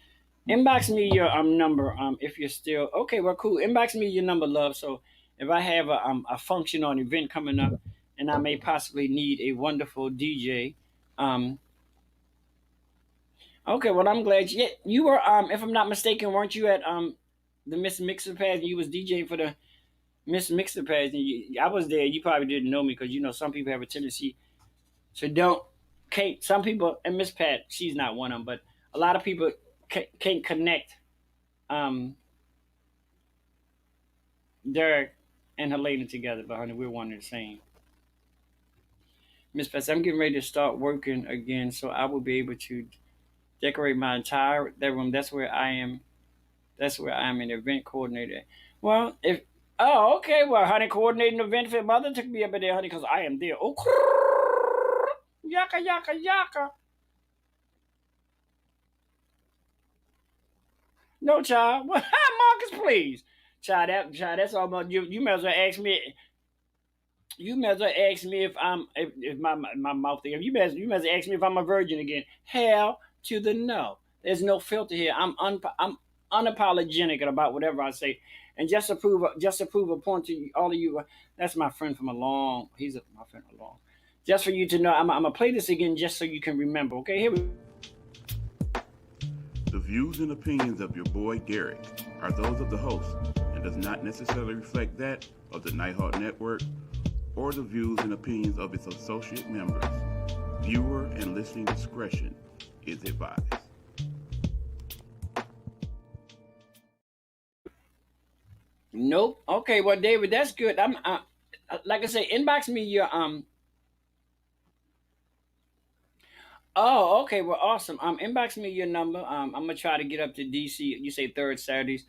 inbox me your number if you're still okay. Well, cool. Inbox me your number, love. So if I have a function or an event coming up, and I may possibly need a wonderful DJ, okay. Well, I'm glad you were if I'm not mistaken, weren't you at the Miss Mixer Pad? And you was DJing for the Miss Mixer Pad, and I was there. You probably didn't know me, because some people have a tendency to don't. Kate, some people, and Miss Pat, she's not one of them, but a lot of people can't connect um, Derrick and Helena together. But honey, we're one and the same. Miss Pat, I'm getting ready to start working again, so I will be able to decorate my entire that room. That's where I am. That's where I am an event coordinator. Well, if okay, well, honey, coordinating an event for mother took me up there, honey, because I am there. Oh, yaka yaka yaka. No, child. Well, Marcus, please. Child, that's all about you. You may as well ask me. You may as well ask me if my mouth thing. You may as well ask me if I'm a virgin again. Hell to the no. There's no filter here. I'm unapologetic about whatever I say, and just to prove a point to all of you. That's my friend from a long. My friend along. Just for you to know, I'm gonna play this again just so you can remember. Okay, here we. The views and opinions of your boy Derrick are those of the host and does not necessarily reflect that of the Nighthawk Network or the views and opinions of its associate members. Viewer and listening discretion is advised. Nope. Okay, well, David, that's good. I'm like I say, inbox me your Oh, okay. Well, awesome. Inbox me your number. I'm gonna try to get up to DC. You say third Saturdays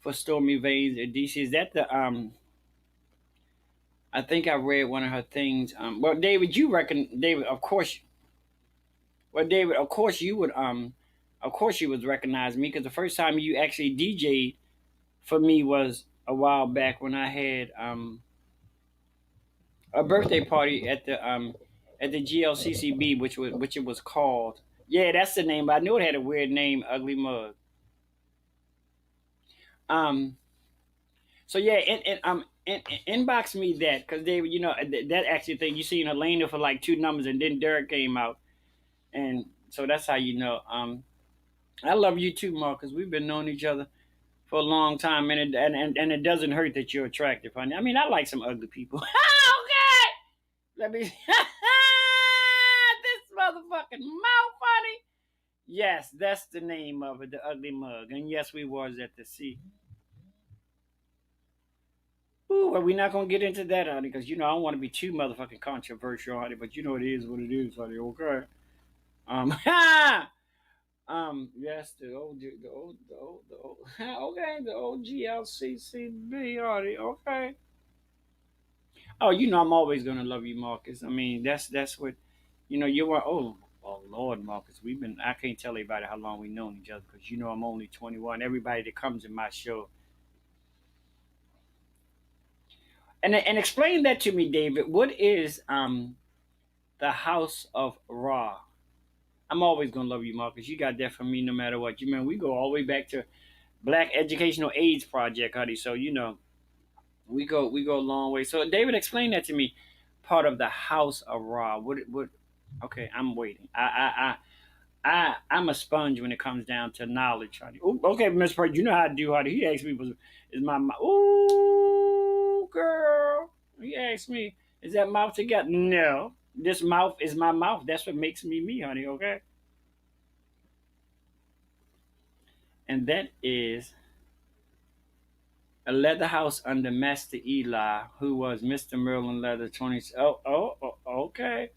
for Stormy Veins at DC. Is that the I think I read one of her things. Well, David, you reckon David? Of course. Well, David, of course you would recognize me, because the first time you actually DJ'd for me was a while back when I had a birthday party at the GLCCB, which it was called. Yeah, that's the name. But I knew it had a weird name, Ugly Mug. Um, so yeah, inbox me that, because David, that actually thing you seen Helena for like two numbers, and then Derrick came out, and so that's how you know. I love you too, Mark, because we've been knowing each other for a long time, and it doesn't hurt that you're attractive, honey. I mean, I like some ugly people. Okay, let me. This motherfucking mouth, honey. Yes, that's the name of it, the Ugly Mug, and yes, we was at the sea. Ooh, well, we're not gonna get into that, honey, because I don't want to be too motherfucking controversial, honey. But it is what it is, honey. Okay. Yes, the old. Okay, the old GLCCB, honey. Okay. Oh, I'm always gonna love you, Marcus. I mean, that's what, you were. Oh Lord, Marcus, I can't tell everybody how long we've known each other because I'm only 21. Everybody that comes in my show, and explain that to me, David. What is the House of Ra? I'm always gonna love you, Marcus. You got that from me, no matter what. You man, we go all the way back to Black Educational AIDS Project, honey. So we go a long way. So David, explain that to me. Part of the House of Ra. What? Okay, I'm waiting. I'm a sponge when it comes down to knowledge, honey. Ooh, okay, Miss Purdy, you know how I do, honey. He asked me, is my mouth? Ooh, girl. He asked me, is that mouth together? No, this mouth is my mouth. That's what makes me me, honey. Okay, and that is a leather house under Master Eli, who was Mr. Merlin Leather 20. Okay.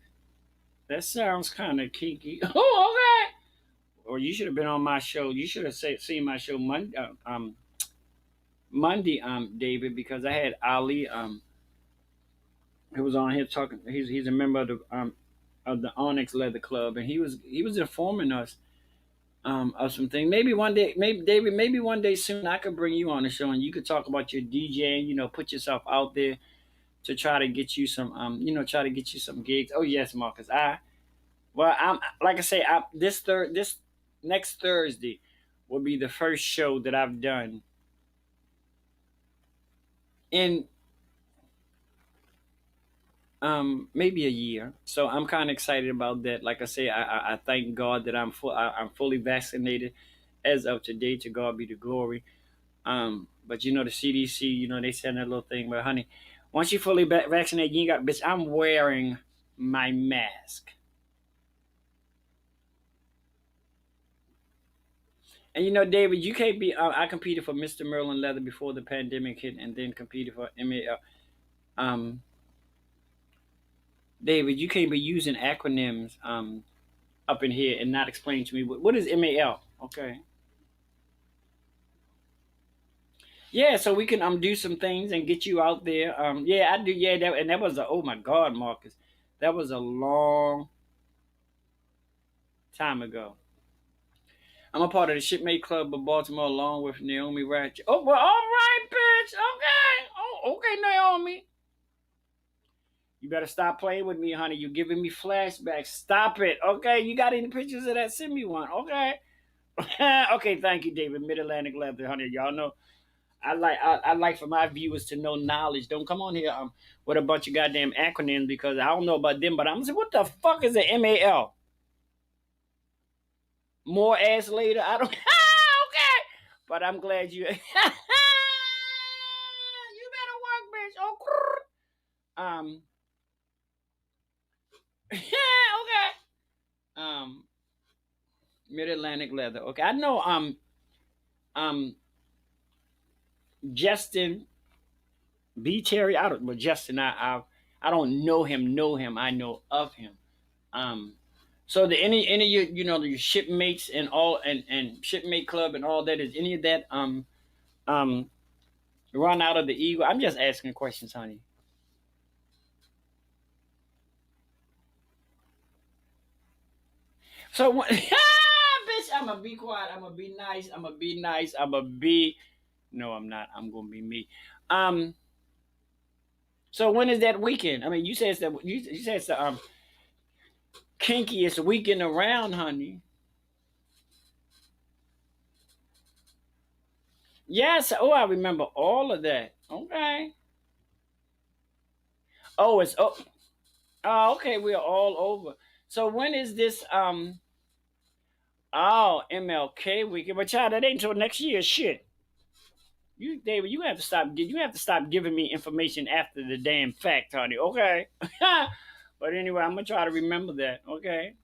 That sounds kind of kinky. Oh, okay. Or you should have been on my show. You should have seen my show Monday, David, because I had Ali, who was on here talking. He's a member of the Onyx Leather Club, and he was informing us of some things. Maybe one day, maybe David, maybe one day soon, I could bring you on the show, and you could talk about your DJing. Put yourself out there to try to get you some, try to get you some gigs. Oh yes, Marcus. I'm like I say, this next Thursday will be the first show that I've done in maybe a year. So I'm kind of excited about that. Like I say, I thank God that I'm fully vaccinated as of today. To God be the glory. But the CDC, they said that little thing. But honey, once you fully vaccinated, you ain't got bitch. I'm wearing my mask. And David, you can't be. I competed for Mr. Merlin Leather before the pandemic hit, and then competed for MAL. Um, David, you can't be using acronyms up in here and not explain to me what is MAL. Okay. Yeah, so we can do some things and get you out there. Yeah, I do. Yeah, that was oh my God, Marcus, that was a long time ago. I'm a part of the Shipmate Club of Baltimore, along with Naomi Ratchet. Oh, well, all right, bitch. Okay. Oh, okay, Naomi. You better stop playing with me, honey. You're giving me flashbacks. Stop it. Okay. You got any pictures of that? Send me one. Okay. Okay. Thank you, David. Mid Atlantic Leather, honey. Y'all know I like for my viewers to know knowledge. Don't come on here with a bunch of goddamn acronyms because I don't know about them. But I'm saying, what the fuck is an MAL? More ass later. I don't. Okay. But I'm glad you. You better work, bitch. Oh. Yeah. Okay. Um. Mid Atlantic Leather. Okay. I know. Um. Justin B. Terry. I don't. But Justin, I don't know him. Know him. I know of him. Um. So the any your shipmates and all and shipmate club and all that, is any of that um run out of the Eagle? I'm just asking questions, honey. So bitch, I'm gonna be quiet. I'm gonna be nice. I'm gonna be nice. I'm gonna be. No, I'm not. I'm gonna be me. Um. So when is that weekend? I mean, you said it's you said it's the kinkiest weekend around, honey. Yes. Oh, I remember all of that. Okay. Oh, it's oh. Oh, okay. We're all over. So when is this? Oh, MLK weekend. But child, that ain't until next year. Shit. You, David, you have to stop. You have to stop giving me information after the damn fact, honey. Okay. But anyway, I'm gonna try to remember that. Okay.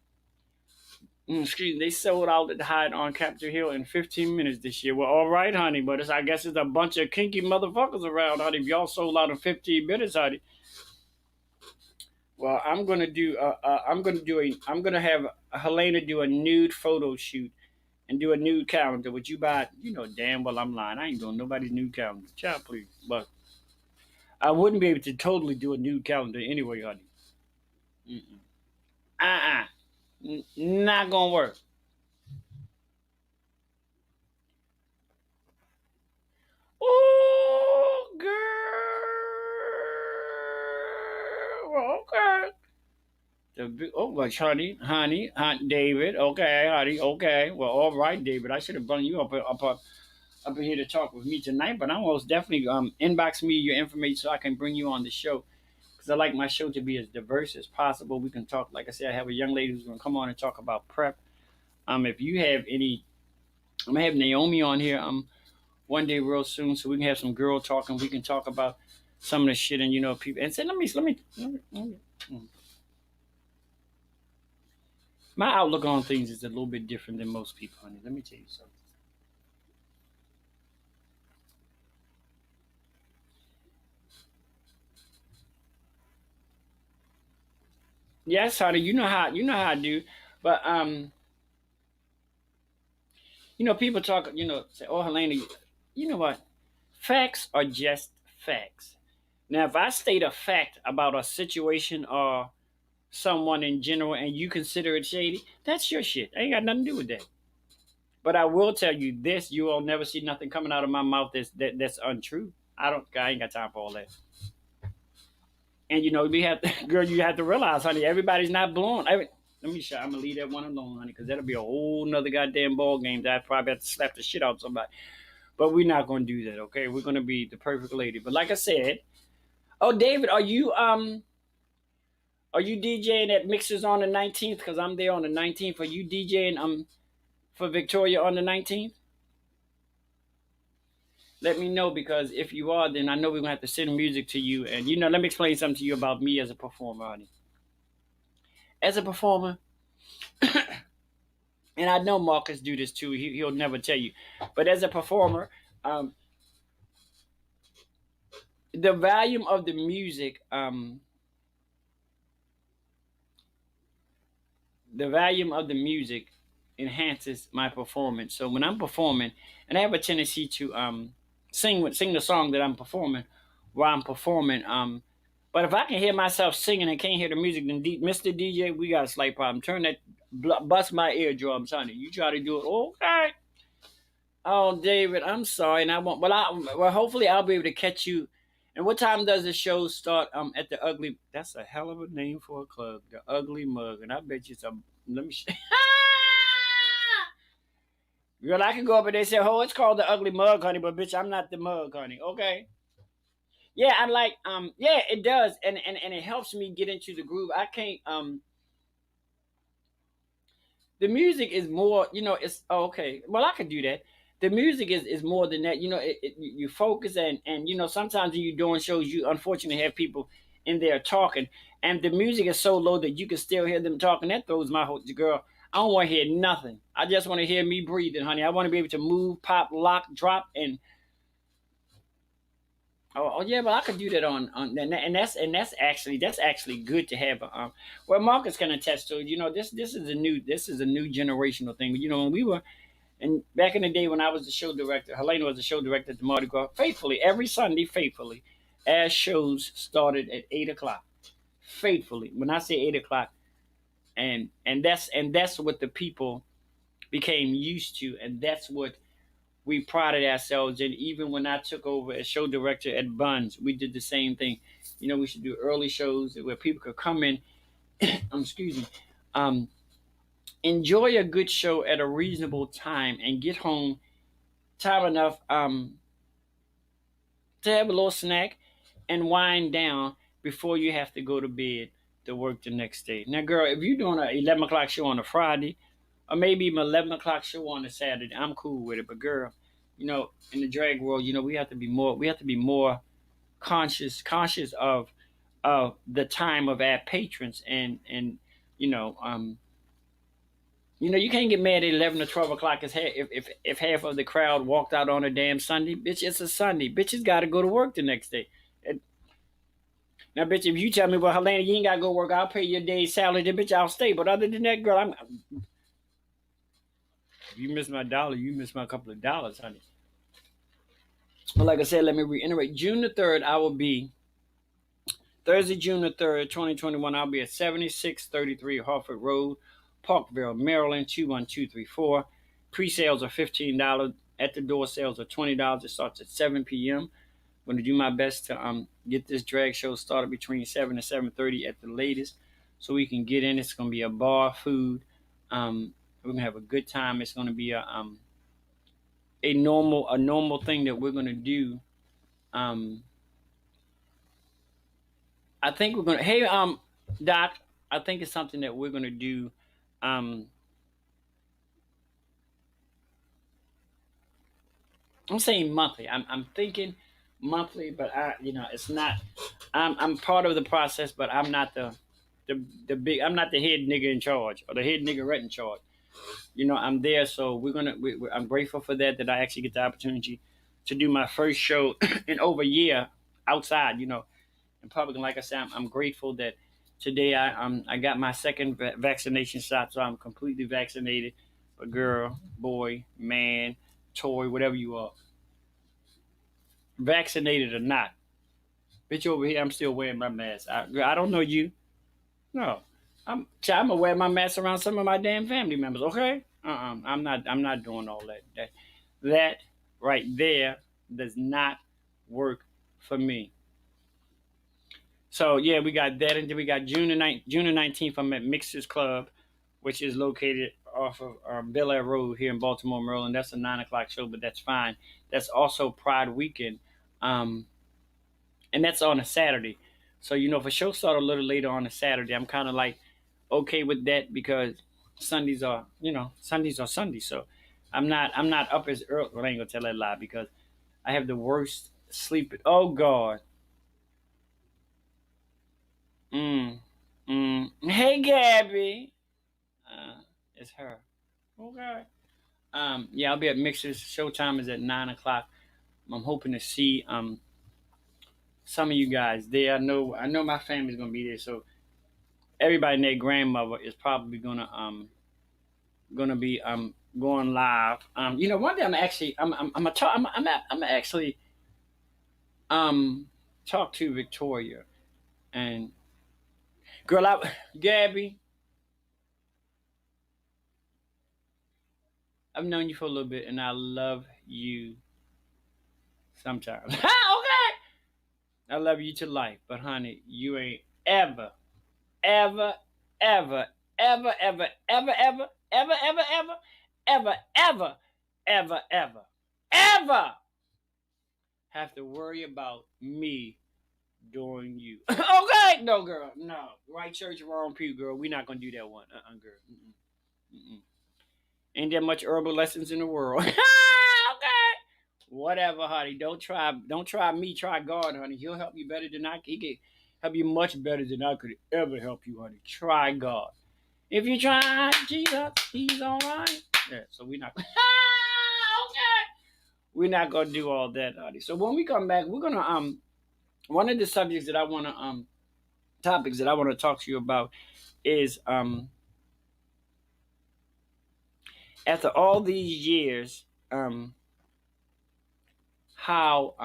Excuse me. They sold out at the Hyatt on Capitol Hill in 15 minutes this year. Well, all right, honey. But I guess it's a bunch of kinky motherfuckers around, honey. If y'all sold out in 15 minutes, honey. Well, I'm gonna do. I'm gonna have Helena do a nude photo shoot and do a nude calendar. Would you buy? You know damn well I'm lying. I ain't doing nobody's nude calendar. Child, please. But I wouldn't be able to totally do a nude calendar anyway, honey. Mm-mm. Uh-uh. Not gonna work. Oh, girl. Well, okay. Well, honey, David. Okay, honey. Okay. Well, all right, David. I should have brought you up in here to talk with me tonight, but I most definitely inbox me your information so I can bring you on the show because I like my show to be as diverse as possible. We can talk, like I said, I have a young lady who's going to come on and talk about prep. If you have any, I'm gonna have Naomi on here one day real soon, so we can have some girl talk and we can talk about some of the shit and people and say let me. My outlook on things is a little bit different than most people, honey. Let me tell you something. Yes, honey, you know how I do, but people talk, say, "Oh, Helena, you know what? Facts are just facts." Now, if I state a fact about a situation or someone in general and you consider it shady, that's your shit. I ain't got nothing to do with that. But I will tell you this: you will never see nothing coming out of my mouth that's untrue. I ain't got time for all that. And we have to, girl, you have to realize, honey, everybody's not blown. Let me show. I'm gonna leave that one alone, honey, because that'll be a whole nother goddamn ball game that I probably have to slap the shit out of somebody. But we're not gonna do that, okay? We're gonna be the perfect lady. But like I said, oh David, are you DJing at Mixers on the 19th? Because I'm there on the 19th. Are you DJing for Victoria on the 19th? Let me know, because if you are, then I know we're gonna have to send music to you. And let me explain something to you about me as a performer, honey. As a performer, and I know Marcus do this too. He'll never tell you, but as a performer, the volume of the music, enhances my performance. So when I'm performing, and I have a tendency to sing the song that I'm performing while I'm performing. But if I can hear myself singing and can't hear the music, then Mr. DJ, we got a slight problem. Turn that, bust my eardrums, honey. You try to do it, okay? Oh, David, I'm sorry, and I won't. Well, hopefully I'll be able to catch you. And what time does the show start? At the Ugly. That's a hell of a name for a club, the Ugly Mug, and I bet you some. Let me. Girl, I can go up and they say, "Oh, it's called the Ugly Mug, honey," but bitch, I'm not the mug, honey. Okay. Yeah, I like. Yeah, it does, and it helps me get into the groove. I can't. The music is more, it's okay. Well, I could do that. The music is more than that. You focus, and sometimes when you're doing shows, you unfortunately have people in there talking, and the music is so low that you can still hear them talking. That throws my whole girl. I don't want to hear nothing. I just want to hear me breathing, honey. I want to be able to move, pop, lock, drop, and oh yeah, but I could do that on and that's actually good to have. Well, Marcus can attest to it. This is a new generational thing. When we were and back in the day when I was the show director, Helena was the show director at the Mardi Gras. Faithfully, every Sunday, faithfully, as shows started at 8 o'clock. Faithfully, when I say 8 o'clock, and that's what the people became used to, and that's what we prided ourselves in. Even when I took over as show director at Buns, we did the same thing. We should do early shows where people could come in, excuse me, um, enjoy a good show at a reasonable time and get home time enough to have a little snack and wind down before you have to go to bed to work the next day. Now, girl, if you're doing an 11 o'clock show on a Friday, or maybe even 11 o'clock show on a Saturday, I'm cool with it. But girl, in the drag world, we have to be more conscious of the time of our patrons, and you know, um, you can't get mad at 11 or 12 o'clock if half of the crowd walked out on a damn Sunday. Bitch, it's a Sunday. Bitches got to go to work the next day. Now, bitch, if you tell me, well, Helena, you ain't got to go work, I'll pay your day's salary, then, bitch, I'll stay. But other than that, girl, if you miss my dollar, you miss my couple of dollars, honey. But like I said, let me reiterate. June the 3rd, I will be Thursday, June the 3rd, 2021, I'll be at 7633 Harford Road, Parkville, Maryland, 21234. Pre-sales are $15. At the door sales are $20. It starts at 7 p.m. I'm going to do my best to get this drag show started between 7 and 7:30 at the latest, so we can get in. It's going to be a bar, food. We're going to have a good time. It's going to be a normal thing that we're going to do. I think we're gonna. Hey, Doc. I think it's something that we're gonna do. I'm saying monthly. I'm thinking monthly, but it's not. I'm part of the process, but I'm not the big. I'm not the head nigga in charge or the head nigga in charge. I'm there, so we're gonna. I'm grateful for that. That I actually get the opportunity to do my first show in over a year outside. In public. And like I said, I'm grateful that today I got my second vaccination shot, so I'm completely vaccinated. A girl, boy, man, toy, whatever you are, vaccinated or not. Bitch, over here, I'm still wearing my mask. I don't know you. No, I'm gonna wear my mask around some of my damn family members. Okay, I'm not doing all that. That right there does not work for me. So yeah, we got that, and then we got June the 19th. I'm at Mixers Club, which is located off of Bel Air Road here in Baltimore, Maryland. That's a 9 o'clock show, but that's fine. That's also Pride Weekend, and that's on a Saturday. So if a show started a little later on a Saturday, I'm kind of like okay with that because Sundays are Sundays. So I'm not up as early. Well, I ain't gonna tell that lie because I have the worst sleep. Oh God. Hey, Gabby. It's her. Okay. Yeah, I'll be at Mixers. Showtime is at 9 o'clock. I'm hoping to see some of you guys there. I know my family's gonna be there, so everybody and their grandmother is probably gonna be going live. One day I'm actually talk to Victoria and girl, Gabby, I've known you for a little bit, and I love you sometimes. Okay. I love you to life, but honey, you ain't ever, ever, ever, ever, ever, ever, ever, ever, ever, ever, ever, ever, ever, ever, ever have to worry about me doing you. Okay, no, girl, no. Right church, wrong pew, girl. We're not gonna do that one, girl. Mm-mm. Ain't that much herbal lessons in the world. Okay, whatever, honey. Don't try me. Try God, honey. He'll help you better than I. He can help you much better than I could ever help you, honey. Try God. If you try Jesus, He's all right. Yeah. So we're not. Okay. We're not gonna do all that, honey. So when we come back, we're gonna one of the subjects that I wanna topics that I want to talk to you about is after all these years, how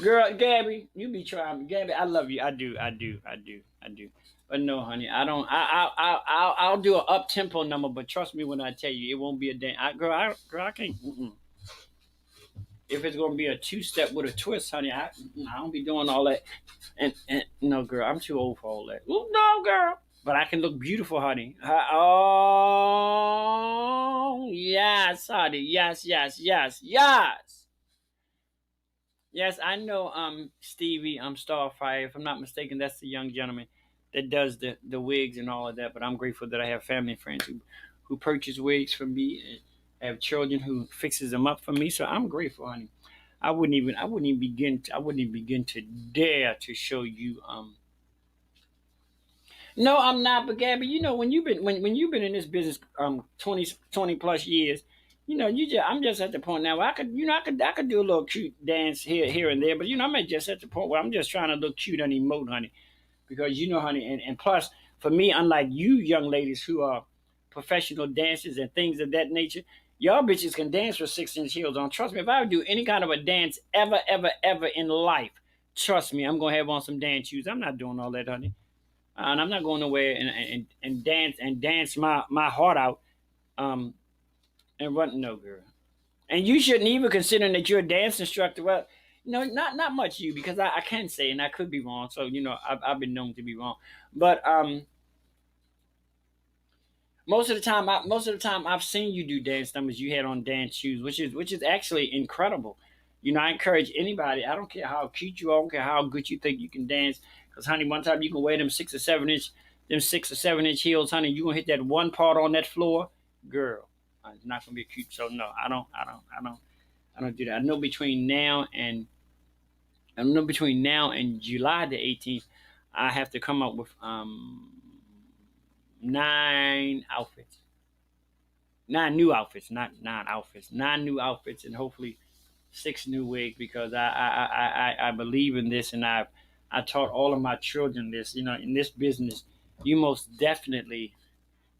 girl, Gabby, you be trying. Gabby, I love you. I do. But no, honey, I don't. I'll do an up tempo number, but trust me when I tell you, it won't be a damn. Girl, I can't. If it's gonna be a 2-step with a twist, honey, I don't be doing all that. And no, girl, I'm too old for all that. Ooh, no, girl. But I can look beautiful, honey. Oh yes, honey. Yes. Yes, I know Stevie, Starfire. If I'm not mistaken, that's the young gentleman that does the wigs and all of that. But I'm grateful that I have family and friends who purchase wigs for me and have children who fixes them up for me. So I'm grateful, honey. I wouldn't even begin to dare to show you No, I'm not, but Gabby, when you've been when you've been in this business 20 plus years, I'm just at the point now where I could do a little cute dance here and there, but I'm just at the point where I'm just trying to look cute and emote, honey. Because honey, and plus for me, unlike you young ladies who are professional dancers and things of that nature, y'all bitches can dance with 6-inch heels on. Trust me, if I would do any kind of a dance ever in life, Trust me, I'm gonna have on some dance shoes. I'm not doing all that, honey. And I'm not going nowhere and dance my heart out. Um, and run no, girl. And you shouldn't even considering that you're a dance instructor. Well, not much you because I can say and I could be wrong. So I've been known to be wrong, but most of the time I've seen you do dance numbers. You had on dance shoes, which is actually incredible. I encourage anybody. I don't care how cute you are. I don't care how good you think you can dance. Because honey, one time you can wear them 6 or 7 inch heels, honey. You gonna hit that one part on that floor, girl. It's not gonna be cute. So no, I don't do that. I know between now and July the 18th, I have to come up with 9 outfits. 9 new outfits, not 9 outfits. 9 new outfits, and hopefully 6 new wigs because I believe in this, and I taught all of my children this. In this business, you most definitely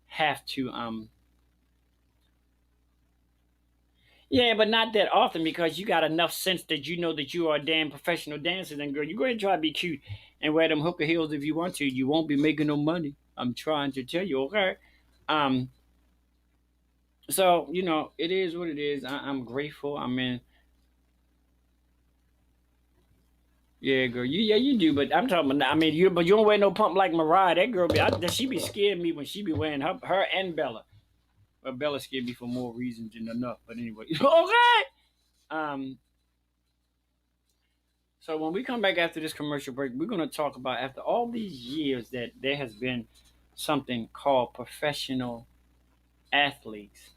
have to yeah, but not that often because you got enough sense that you know that you are a damn professional dancer. And girl, you go ahead and try to be cute and wear them hooker heels if you want to. You won't be making no money. I'm trying to tell you, okay? Um, so it is what it is. I'm grateful. I mean, yeah, girl, you do, but I'm talking about. I mean, but you don't wear no pump like Mariah. That girl she be scaring me when she be wearing her and Bella. Well, Bella scared me for more reasons than enough. But anyway, okay. Um, so when we come back after this commercial break, we're going to talk about after all these years that there has been something called professional athletes.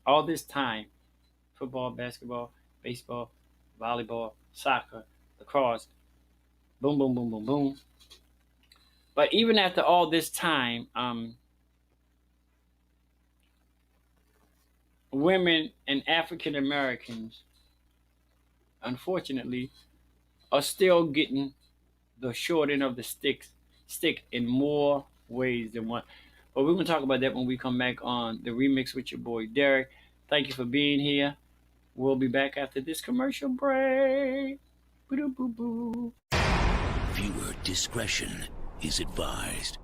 All this time, football, basketball, baseball, volleyball, soccer, lacrosse, boom, boom, boom, boom, boom. But even after all this time, women and African Americans, unfortunately, are still getting the short end of the stick in more ways than one. But we're gonna talk about that when we come back on the remix with your boy Derrick. Thank you for being here. We'll be back after this commercial break. Boo-doo-boo-boo. Viewer discretion is advised.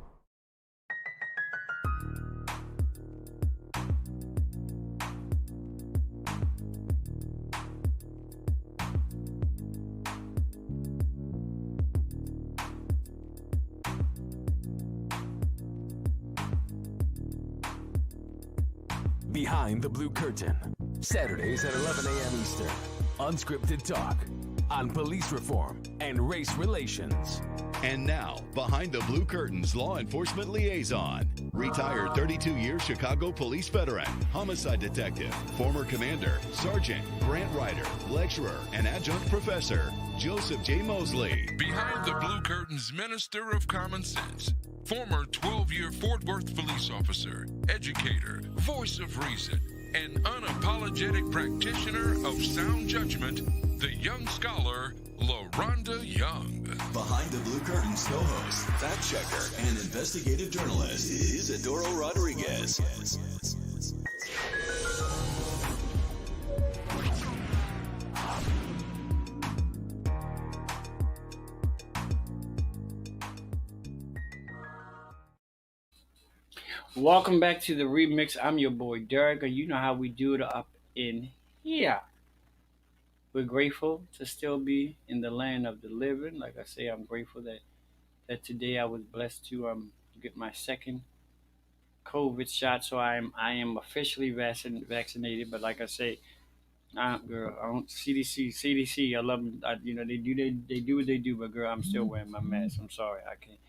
Behind the Blue Curtain, Saturdays at 11 a.m. Eastern. Unscripted talk on police reform and race relations. And now, Behind the Blue Curtain's law enforcement liaison, retired 32-year Chicago police veteran, homicide detective, former commander, sergeant, grant writer, lecturer, and adjunct professor, Joseph J. Mosley. Behind the Blue Curtain's Minister of Common Sense, former 12-year Fort Worth police officer, educator, voice of reason, and unapologetic practitioner of sound judgment, the young scholar, LaRonda Young. Behind the Blue Curtain's co-host, fact checker, and investigative journalist, Isidoro Rodriguez. Welcome back to the remix. I'm your boy Derrick, and you know how we do it up in here. We're grateful to still be in the land of the living. Like I say, I'm grateful that today I was blessed to get my second COVID shot, so I am officially vaccinated. But like I say, girl, I don't CDC. I love them. They do what they do. But girl, I'm still wearing my mask. I'm sorry, I can't.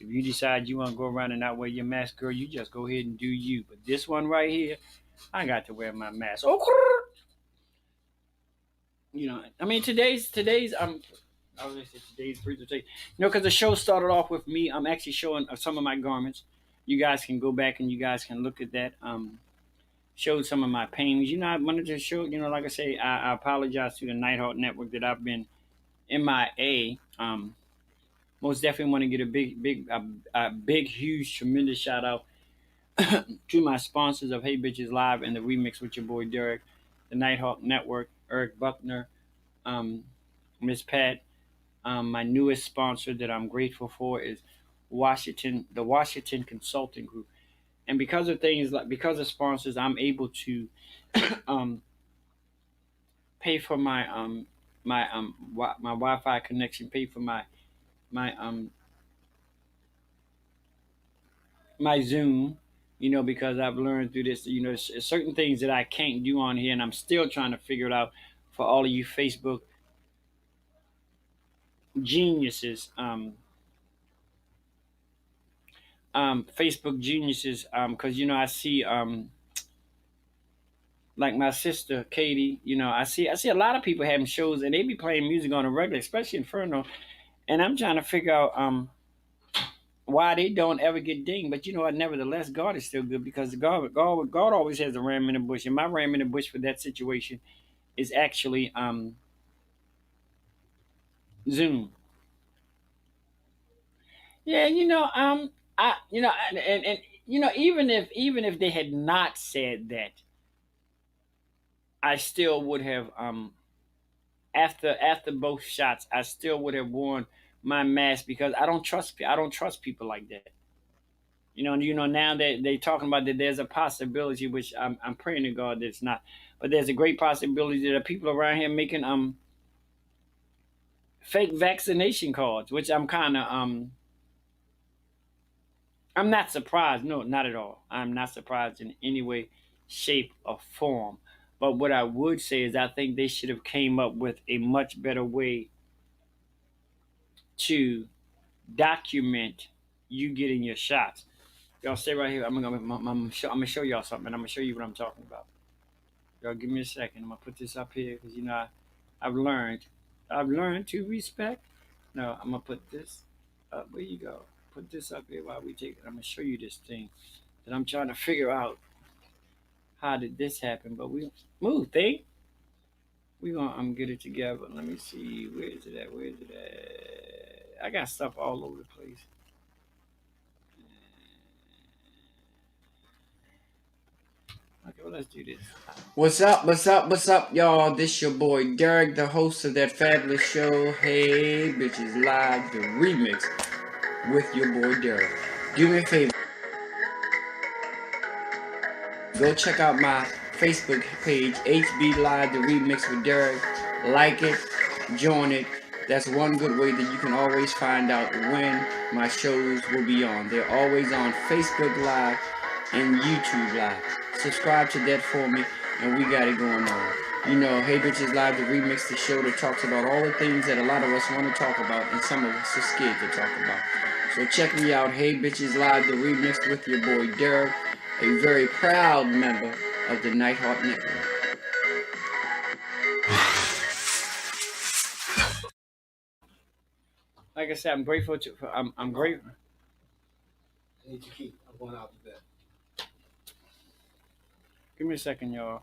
If you decide you want to go around and not wear your mask, girl, you just go ahead and do you. But this one right here, I got to wear my mask. Oh, I mean today's I was gonna say today's presentation. Because the show started off with me. I'm actually showing some of my garments. You guys can go back and you guys can look at that. Showed some of my paintings. I wanted to show. Like I say, I apologize to the Nighthawk Network that I've been MIA. Most definitely want to get a big, huge, tremendous shout out to my sponsors of Hey Bitches Live and the remix with your boy Derrick, the Nighthawk Network, Eric Buckner, Miss Pat, My newest sponsor that I'm grateful for is the Washington Consulting Group. And because of sponsors, I'm able to um, pay for my Wi-Fi connection, pay for my my Zoom, because I've learned through this, certain things that I can't do on here, and I'm still trying to figure it out for all of you Facebook geniuses, Facebook geniuses, because I see like my sister Katie, I see a lot of people having shows and they be playing music on a regular, especially Inferno, and I'm trying to figure out why they don't ever get dinged. But what? Nevertheless, God is still good because God always has a ram in the bush, and my ram in the bush for that situation is actually Zoom. Yeah, and even if they had not said that, I still would have after both shots, I still would have worn my mask because I don't trust people like that. Now that they talking about that there's a possibility, which I'm praying to God that it's not, but there's a great possibility that there are people around here making fake vaccination cards, which I'm not surprised. No, not at all. I'm not surprised in any way, shape, or form. But what I would say is I think they should have came up with a much better way to document you getting your shots. Y'all stay right here. I'm gonna show y'all something. I'm gonna show you what I'm talking about. Y'all give me a second. I'm gonna put this up here because I've learned. I've learned to respect. No, I'm gonna put this up. Where you go? Put this up here while we take it. I'm gonna show you this thing that I'm trying to figure out. How did this happen? But we move thing. We gonna get it together. Let me see. Where is it at? Where is it at? I got stuff all over the place. Okay, well let's do this. What's up? What's up? What's up, y'all? This your boy Derrick, the host of that fabulous show. Hey, bitches, live the remix with your boy Derrick. Do me a favor. Go check out my Facebook page, HB Live, the remix with Derrick. Like it, join it. That's one good way that you can always find out when my shows will be on. They're always on Facebook Live and YouTube Live. Subscribe to that for me, and we got it going on. Hey Bitches Live, the remix, the show that talks about all the things that a lot of us want to talk about and some of us are scared to talk about. So check me out, Hey Bitches Live, the remix with your boy Derrick, a very proud member of the Nighthawk Network. Like I said, I'm grateful to. I'm grateful. I need to keep. I'm going out to bed. Give me a second, y'all.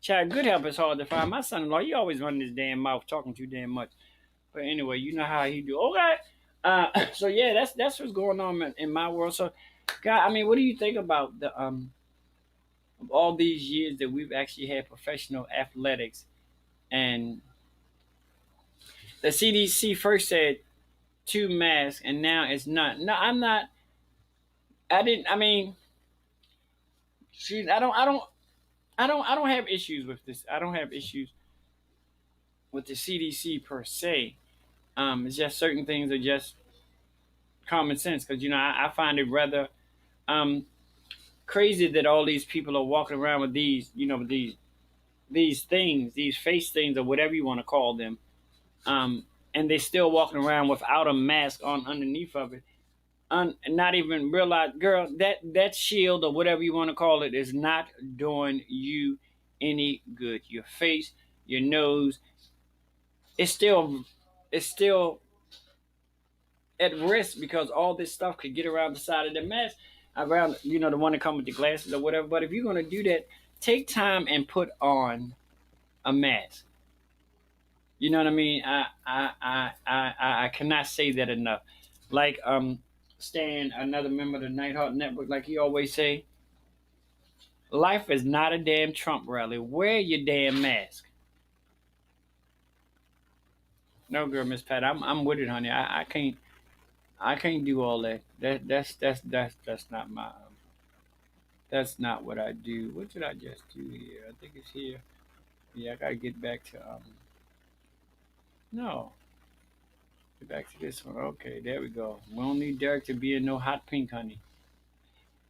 Chad, good help is hard to find. My son-in-law, he always running his damn mouth, talking too damn much. But anyway, you know how he do. Okay. So yeah, that's what's going on in my world. So, God, I mean, what do you think about the of all these years that we've actually had professional athletics, and the CDC first said two masks, and now it's not. No, I'm not. I didn't. I mean, shoot, I don't have issues with this. I don't have issues with the CDC per se. It's just certain things are just common sense because I find it rather um crazy that all these people are walking around with these things, these face things or whatever you want to call them, and they're still walking around without a mask on underneath of it, and not even realize, girl, that shield or whatever you want to call it is not doing you any good. Your face, your nose, it's still at risk because all this stuff could get around the side of the mask, around the one that come with the glasses or whatever. But if you're gonna do that, take time and put on a mask. You know what I mean? I cannot say that enough. Like Stan, another member of the Nighthawk Network, like he always say, life is not a damn Trump rally. Wear your damn mask. No, girl, Miss Pat, I'm with it, honey. I can't do all that. That's not my that's not what I do. What did I just do here? I think it's here. Yeah, I gotta get back to no. Get back to this one. Okay, there we go. We don't need Derrick to be in no hot pink, honey.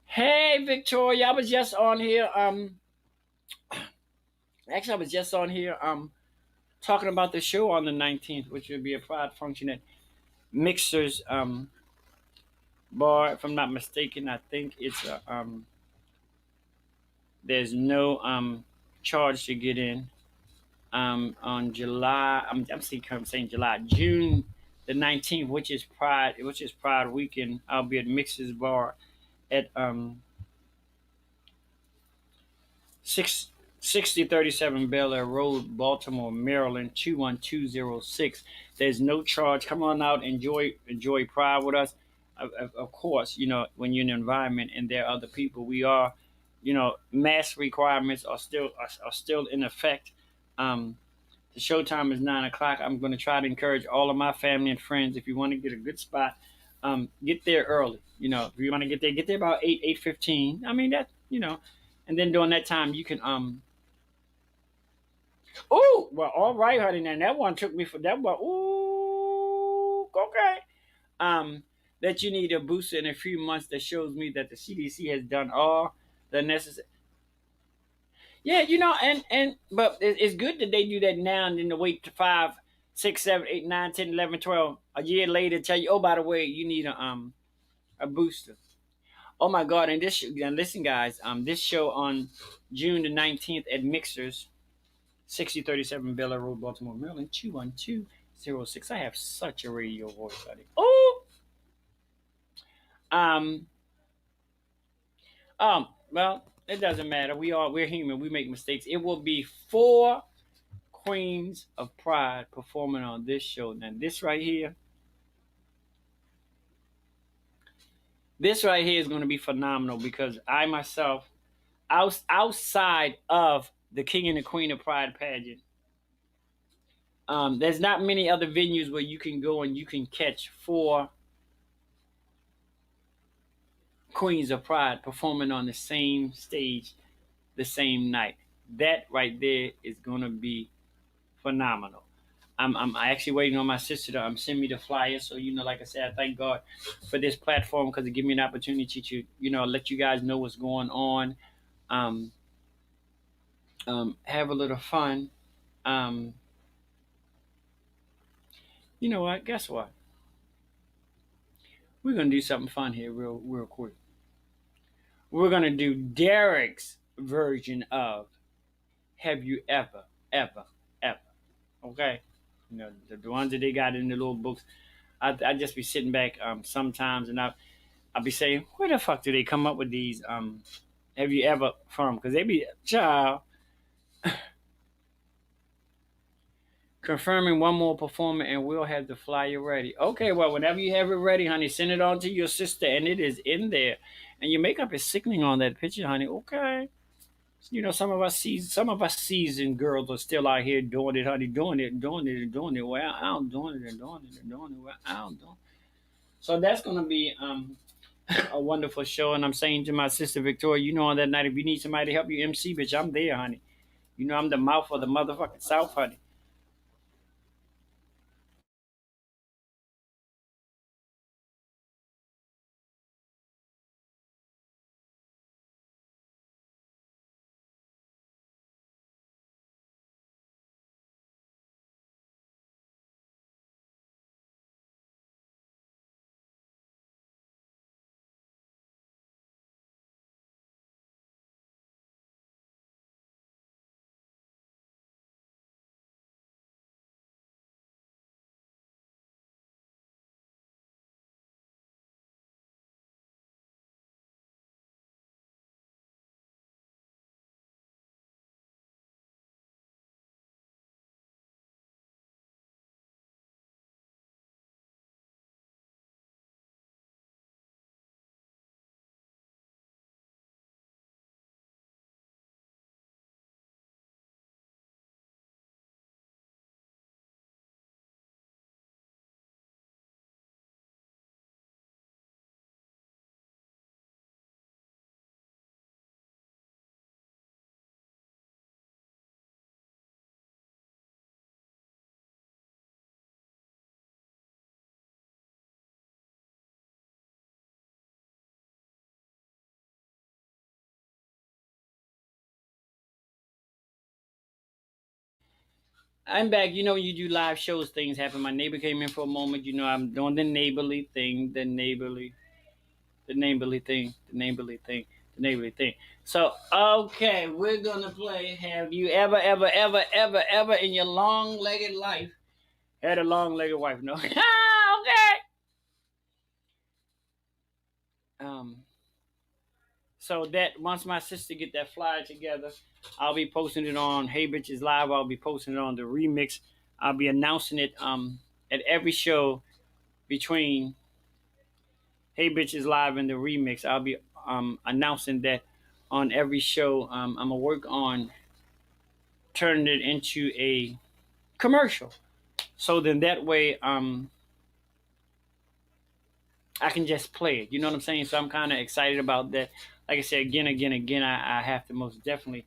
Hey, Victoria, I was just on here. Actually, I was just on here. Talking about the show on the 19th, which would be a pride function at Mixer's bar. If I'm not mistaken, I think it's a There's no charge to get in. On July, I'm saying July, June the 19th, which is Pride weekend. I'll be at Mixer's bar at 6 6037 Bel Air Road, Baltimore, Maryland 21206. There's no charge. Come on out, enjoy Pride with us. Of course, when you're in an environment and there are other people, we are, mask requirements are still in effect. The show time is 9 o'clock. I'm going to try to encourage all of my family and friends. If you want to get a good spot, get there early. If you want to get there about 8:15. I mean and then during that time you can Oh, well, all right, honey. Now that one took me for that one. Ooh, okay. Um, that you need a booster in a few months that shows me that the CDC has done all the necessary. Yeah, but it's good that they do that now and then to wait to 5, 6, 7, 8, 9, 10, 11, 12 a year later tell you, oh, by the way, you need a booster. Oh my God! And listen, guys, this show on June the 19th at Mixers, 6037 Bel Air Road, Baltimore, Maryland, 21206. I have such a radio voice, buddy. Oh, um, well, it doesn't matter. We're human. We make mistakes. It will be 4 Queens of Pride performing on this show. Now, this right here is going to be phenomenal because I myself, outside of the King and the Queen of Pride pageant, there's not many other venues where you can go and you can catch 4 Queens of Pride performing on the same stage the same night. That right there is going to be phenomenal. I'm actually waiting on my sister to send me the flyer. So, like I said, I thank God for this platform because it gives me an opportunity to, let you guys know what's going on, um, have a little fun. Um, you know what? Guess what? We're going to do something fun here real quick. We're going to do Derrick's version of Have You Ever, Ever, Ever. Okay? The ones that they got in the little books. I just be sitting back sometimes and I'll be saying, where the fuck do they come up with these? Have you ever from? Because they be, child, confirming one more performer and we'll have the flyer ready. Okay, well, whenever you have it ready, honey, send it on to your sister and it is in there. And your makeup is sickening on that picture, honey. Okay. Some of us seasoned girls are still out here doing it, honey, doing it, doing it, and doing it. Well, I'm doing it and doing it and doing it. Well, I'm doing. So that's gonna be a wonderful show. And I'm saying to my sister Victoria, on that night, if you need somebody to help you MC, bitch, I'm there, honey. I'm the mouth of the motherfucking South, honey. I'm back. You know, when you do live shows, things happen. My neighbor came in for a moment. You know, I'm doing the neighborly thing, the neighborly thing, the neighborly thing, the neighborly thing. So, okay, we're gonna play. Have you ever, ever, ever, ever, ever in your long-legged life had a long-legged wife? No. Okay. Um. So that once my sister get that flyer together, I'll be posting it on Hey Bitches Live. I'll be posting it on the remix. I'll be announcing it at every show between Hey Bitches Live and the remix. I'll be announcing that on every show. I'm gonna work on turning it into a commercial. So then that way I can just play it. You know what I'm saying? So I'm kind of excited about that. Like I said, again, I have to most definitely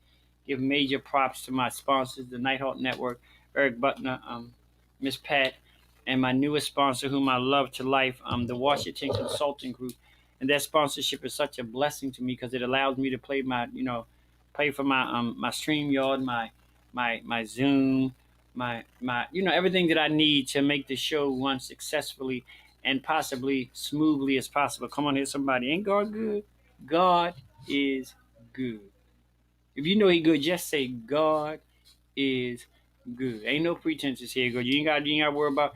give major props to my sponsors, the Nighthawk Network, Eric Butner, Miss Pat, and my newest sponsor, whom I love to life, the Washington Consulting Group. And that sponsorship is such a blessing to me because it allows me to play play for my StreamYard, my Zoom, my everything that I need to make the show run successfully and possibly smoothly as possible. Come on here, somebody. Ain't God good? God is good. If you know He good, just say God is good. Ain't no pretenses here, girl. You ain't got to worry about.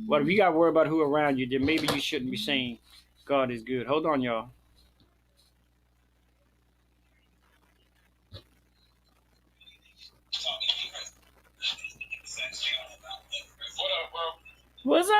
But if you got to worry about who around you, then maybe you shouldn't be saying God is good. Hold on, y'all. What up, bro? What's up?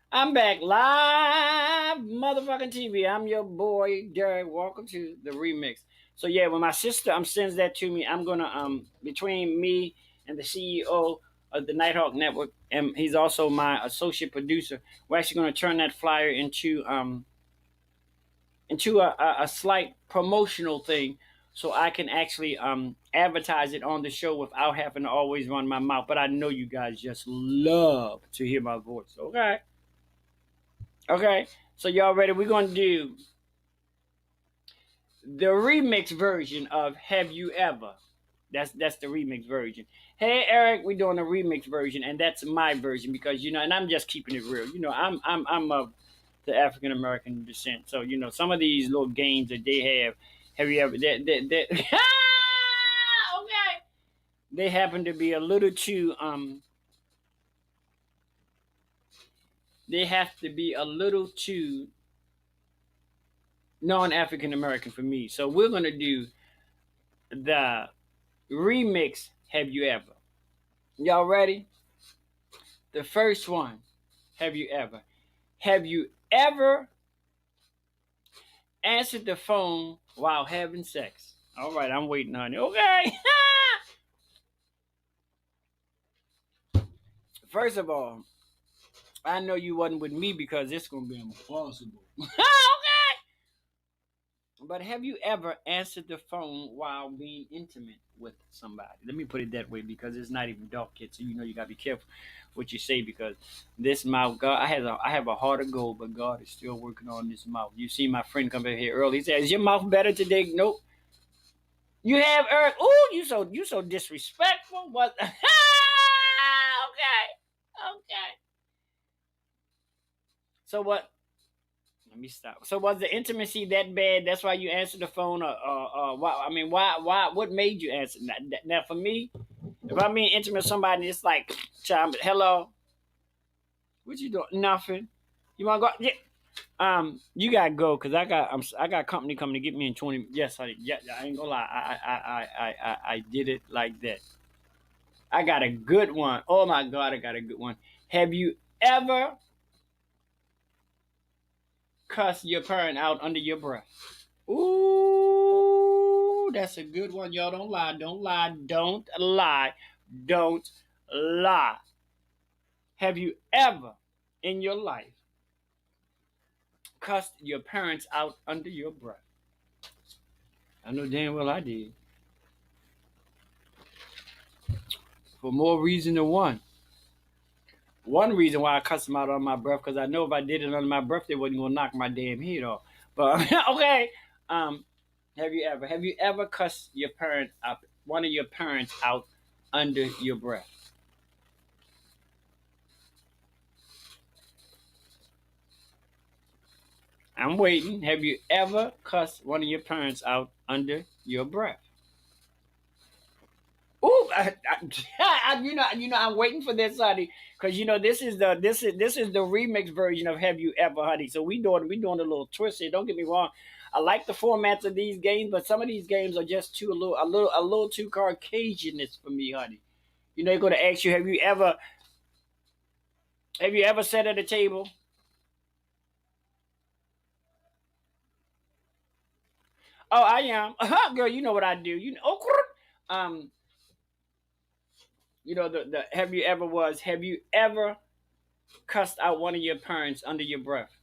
I'm back live, motherfucking TV. I'm your boy Derrick. Welcome to the remix. So yeah, when my sister sends that to me, I'm gonna between me and the CEO of the Nighthawk Network, and he's also my associate producer. We're actually gonna turn that flyer into a slight promotional thing, so I can actually advertise it on the show without having to always run my mouth. But I know you guys just love to hear my voice. Okay. Okay, so y'all ready? We're gonna do the remix version of "Have You Ever." That's the remix version. Hey Eric, we're doing a remix version, and that's my version because and I'm just keeping it real. I'm of the African American descent, so some of these little games that they have you ever? That okay, they happen to be a little too They have to be a little too non-African American for me. So we're gonna do the remix. Have you ever? Y'all ready? The first one. Have you ever? Have you ever answered the phone while having sex? All right, I'm waiting on you. Okay. First of all, I know you wasn't with me because it's gonna be impossible. Okay. But have you ever answered the phone while being intimate with somebody? Let me put it that way because it's not even dark yet, so you gotta be careful what you say because this mouth, God, I have a heart of gold, but God is still working on this mouth. You see, my friend come in here early. He said, "Is your mouth better today?" Nope. You have Eric. Ooh, you so disrespectful. What? Okay, okay. So what? Let me stop. So was the intimacy that bad? That's why you answered the phone, why? I mean, why? What made you answer? Now, for me, if I'm being intimate with somebody, it's like, child, hello, what you doing? Nothing. You want to go? Yeah. You gotta go because I got company coming to get me in 20. Yes, I ain't gonna lie. I did it like that. I got a good one. Oh my God, I got a good one. Have you ever cussed your parent out under your breath? Ooh, that's a good one. Y'all don't lie. Don't lie. Don't lie. Don't lie. Have you ever in your life cussed your parents out under your breath? I know damn well I did. For more reason than one. One reason why I cussed them out on my breath, because I know if I did it under my breath, they wasn't gonna knock my damn head off. But okay. Have you ever cussed your parent out, one of your parents out under your breath? I'm waiting. Have you ever cussed one of your parents out under your breath? Ooh, I'm waiting for this, honey, because this is the remix version of Have You Ever, honey. So we doing a little twist here. Don't get me wrong. I like the formats of these games, but some of these games are just too a little too Caucasianist for me, honey. They're going to ask you, have you ever sat at a table? Oh, I am. Girl, you know what I do. The have you ever cussed out one of your parents under your breath?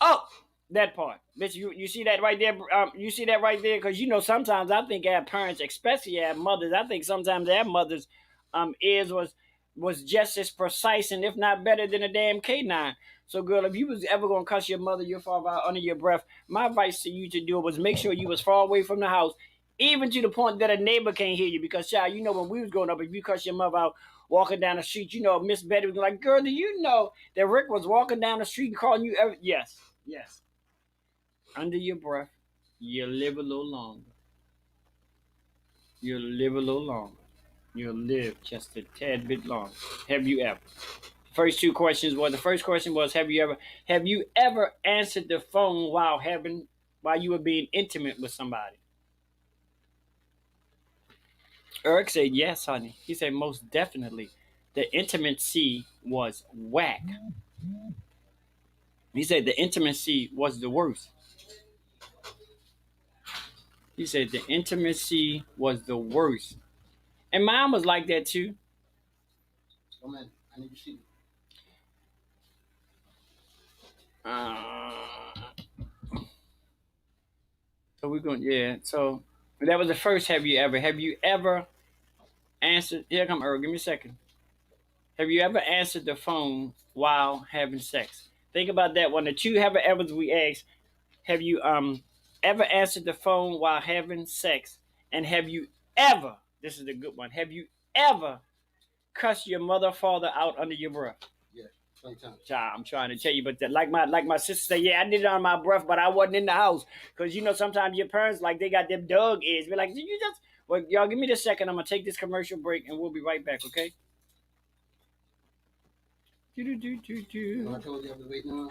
Oh, that part. Bitch, you see that right there? You see that right there? Because sometimes I think our parents, especially our mothers, I think sometimes our mothers' ears was just as precise and if not better than a damn K9. So, girl, if you was ever gonna cuss your mother, your father out under your breath, my advice to you to do was make sure you was far away from the house, even to the point that a neighbor can't hear you. Because, child, when we was growing up, if you cuss your mother out walking down the street, Miss Betty was like, "Girl, do you know that Rick was walking down the street and calling you?" Yes. Under your breath, you'll live a little longer. You'll live a little longer. You'll live just a tad bit longer. Have you ever? The first question was, have you ever answered the phone while you were being intimate with somebody? Eric said, yes, honey. He said, most definitely. The intimacy was whack. He said the intimacy was the worst. He said the intimacy was the worst. And mine was like that too. Oh man, I need to see. So we're going, yeah. So that was the first have you ever. Have you ever answered? Here come Earl. Give me a second. Have you ever answered the phone while having sex? Think about that one. The two have evers we asked. Have you ever answered the phone while having sex? And have you ever, this is the good one, have you ever cussed your mother, father out under your breath? Yeah, sometimes. Child, I'm trying to tell you, but like my sister said, yeah, I did it on my breath, but I wasn't in the house. Because sometimes your parents, like, they got them dog ears. Be like, did you just, well, y'all give me this second. I'm going to take this commercial break and we'll be right back, okay? I told you I was waiting on.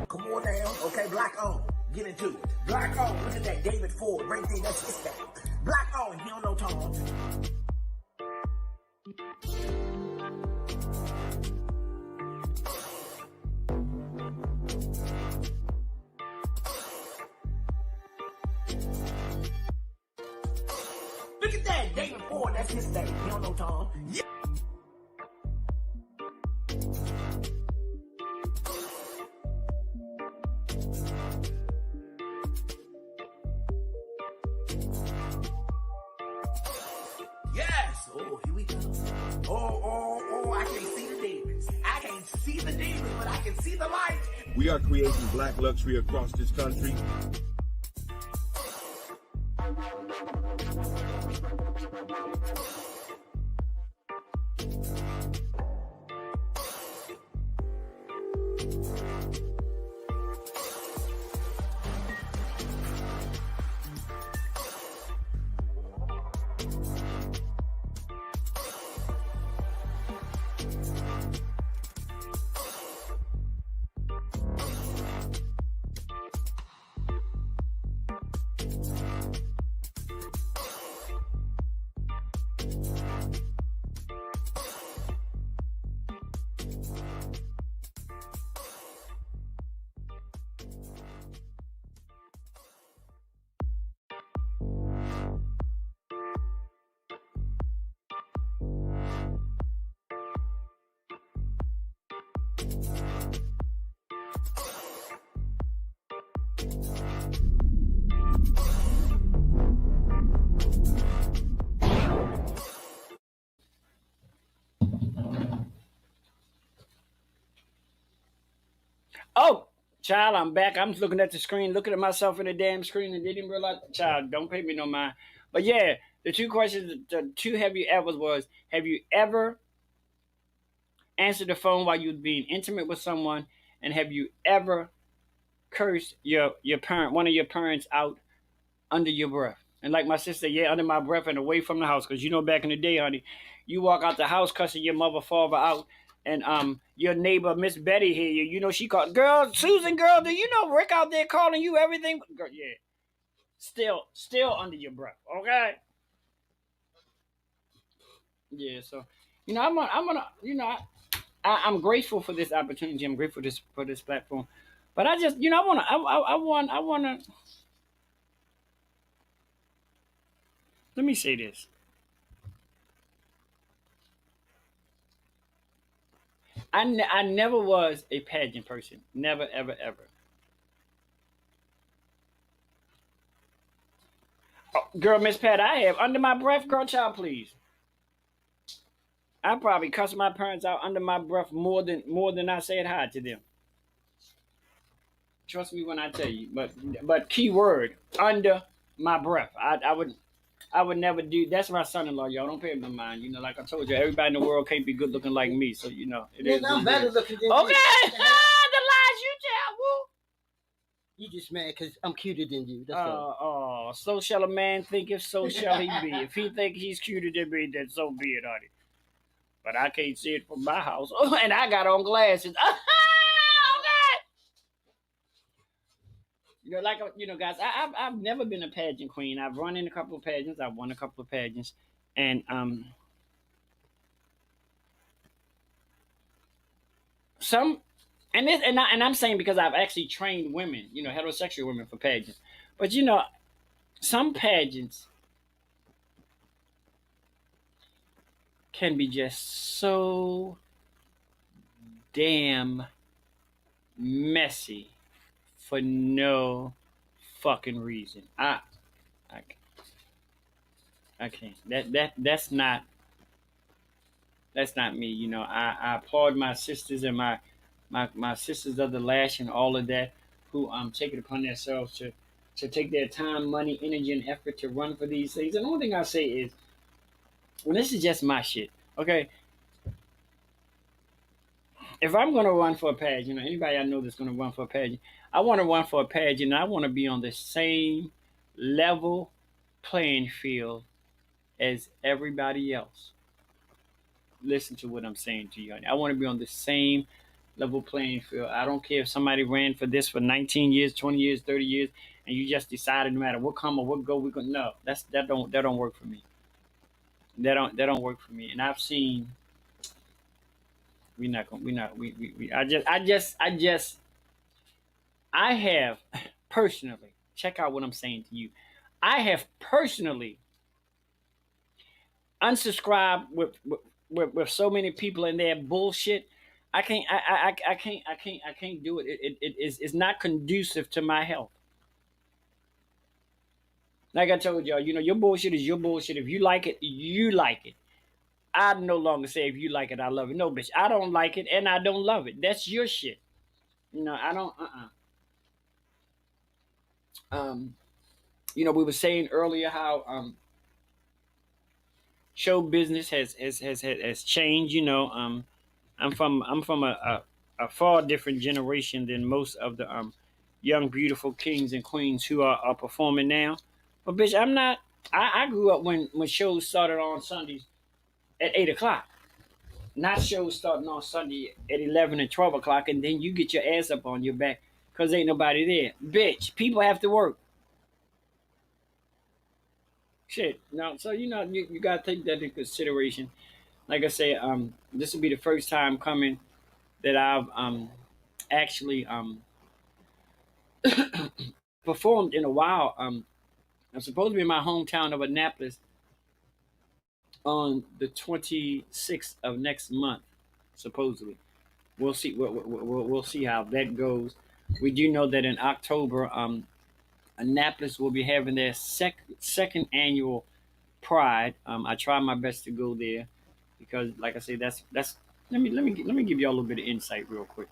Come on down. Okay, black on. Get into it. Black on. Look at that. David Ford. Right there. That's his thing. Black on. He don't know Tom. Look at that. David Ford. That's his thing. He don't know Tom. Yeah. Yes. Oh, here we go. Oh, I can't see the demons. I can't see the demons, but I can see the light. We are creating black luxury across this country. Oh, child, I'm back. I'm looking at the screen, looking at myself in the damn screen, and didn't realize. Child, don't pay me no mind. But yeah, the two questions, the two have you ever was: have you ever answered the phone while you were being intimate with someone, and have you ever cursed your parent, one of your parents, out under your breath? And like my sister, yeah, under my breath and away from the house, because you know back in the day, honey, you walk out the house cussing your mother father out, and your neighbor Miss Betty here, you know she called, girl, Susan, girl, do you know Rick out there calling you everything? Girl, yeah, still under your breath, okay? Yeah, so I'm gonna, I'm grateful for this opportunity. I'm grateful for this platform, but I just, I wanna. Let me say this. I never was a pageant person. Never, ever, ever. Oh, girl, Miss Pat, I have under my breath, girl, child, please. I probably cuss my parents out under my breath more than I said hi to them. Trust me when I tell you. But key word under my breath. I would never do. That's my son-in-law, y'all. Don't pay him no mind. Like I told you, everybody in the world can't be good looking like me. So it is. I'm better looking than Okay, you. the lies you tell, woo. You just mad because I'm cuter than you. That's all. Oh, so shall a man think, if so shall he be. If he think he's cuter than me, then so be it, honey. But I can't see it from my house. Oh, and I got on glasses. Okay. Guys, I've never been a pageant queen. I've run in a couple of pageants. I've won a couple of pageants, and some, and I'm saying because I've actually trained women, heterosexual women for pageants, but some pageants can be just so damn messy for no fucking reason. I can't. That's not me. I applaud my sisters and my sisters of the lash and all of that who take it upon themselves to take their time, money, energy, and effort to run for these things. And the only thing I say is, well, this is just my shit. Okay, if I'm gonna run for a pageant, anybody I know that's gonna run for a pageant, I want to run for a pageant. And I want to be on the same level playing field as everybody else. Listen to what I'm saying to you. Honey. I want to be on the same level playing field. I don't care if somebody ran for this for 19 years, 20 years, 30 years, and you just decided no matter what come or what go, we're gonna no. That don't work for me. That don't work for me. And I've seen I have personally, check out what I'm saying to you. I have personally unsubscribed with so many people in their bullshit. I can't I can't do it. It's not conducive to my health. Like I told y'all, your bullshit is your bullshit. If you like it, you like it. I no longer say if you like it, I love it. No, bitch, I don't like it and I don't love it. That's your shit. I don't. Um, we were saying earlier how show business has changed. I'm from a far different generation than most of the young beautiful kings and queens who are performing now. But bitch, I'm not. I grew up when shows started on Sundays at 8 o'clock. Not shows starting on Sunday at 11 and 12 o'clock, and then you get your ass up on your back because ain't nobody there. Bitch, people have to work. Shit. No, so you gotta take that into consideration. Like I say, this will be the first time coming that I've actually performed in a while. I'm supposed to be in my hometown of Annapolis on the 26th of next month, supposedly. We'll see. We'll see how that goes. We do know that in October, Annapolis will be having their second annual Pride. I try my best to go there because, like I say, that's. Let me give you all a little bit of insight real quick.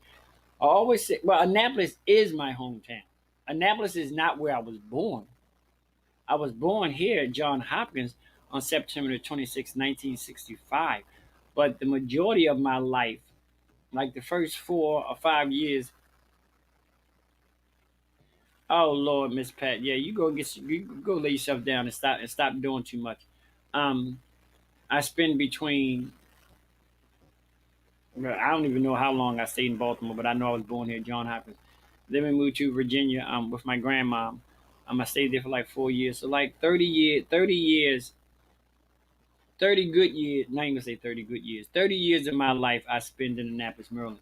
I always say, well, Annapolis is my hometown. Annapolis is not where I was born. I was born here at Johns Hopkins on September the 26th, 1965. But the majority of my life, like the first 4 or 5 years, oh Lord, Miss Pat, yeah, you go lay yourself down and stop doing too much. Um, I spend between well, I don't even know how long I stayed in Baltimore, but I know I was born here at Johns Hopkins. Then we moved to Virginia with my grandmom. I stayed there for like 4 years. So like 30 good years, not even gonna say 30 good years, 30 years of my life I spend in Annapolis, Maryland.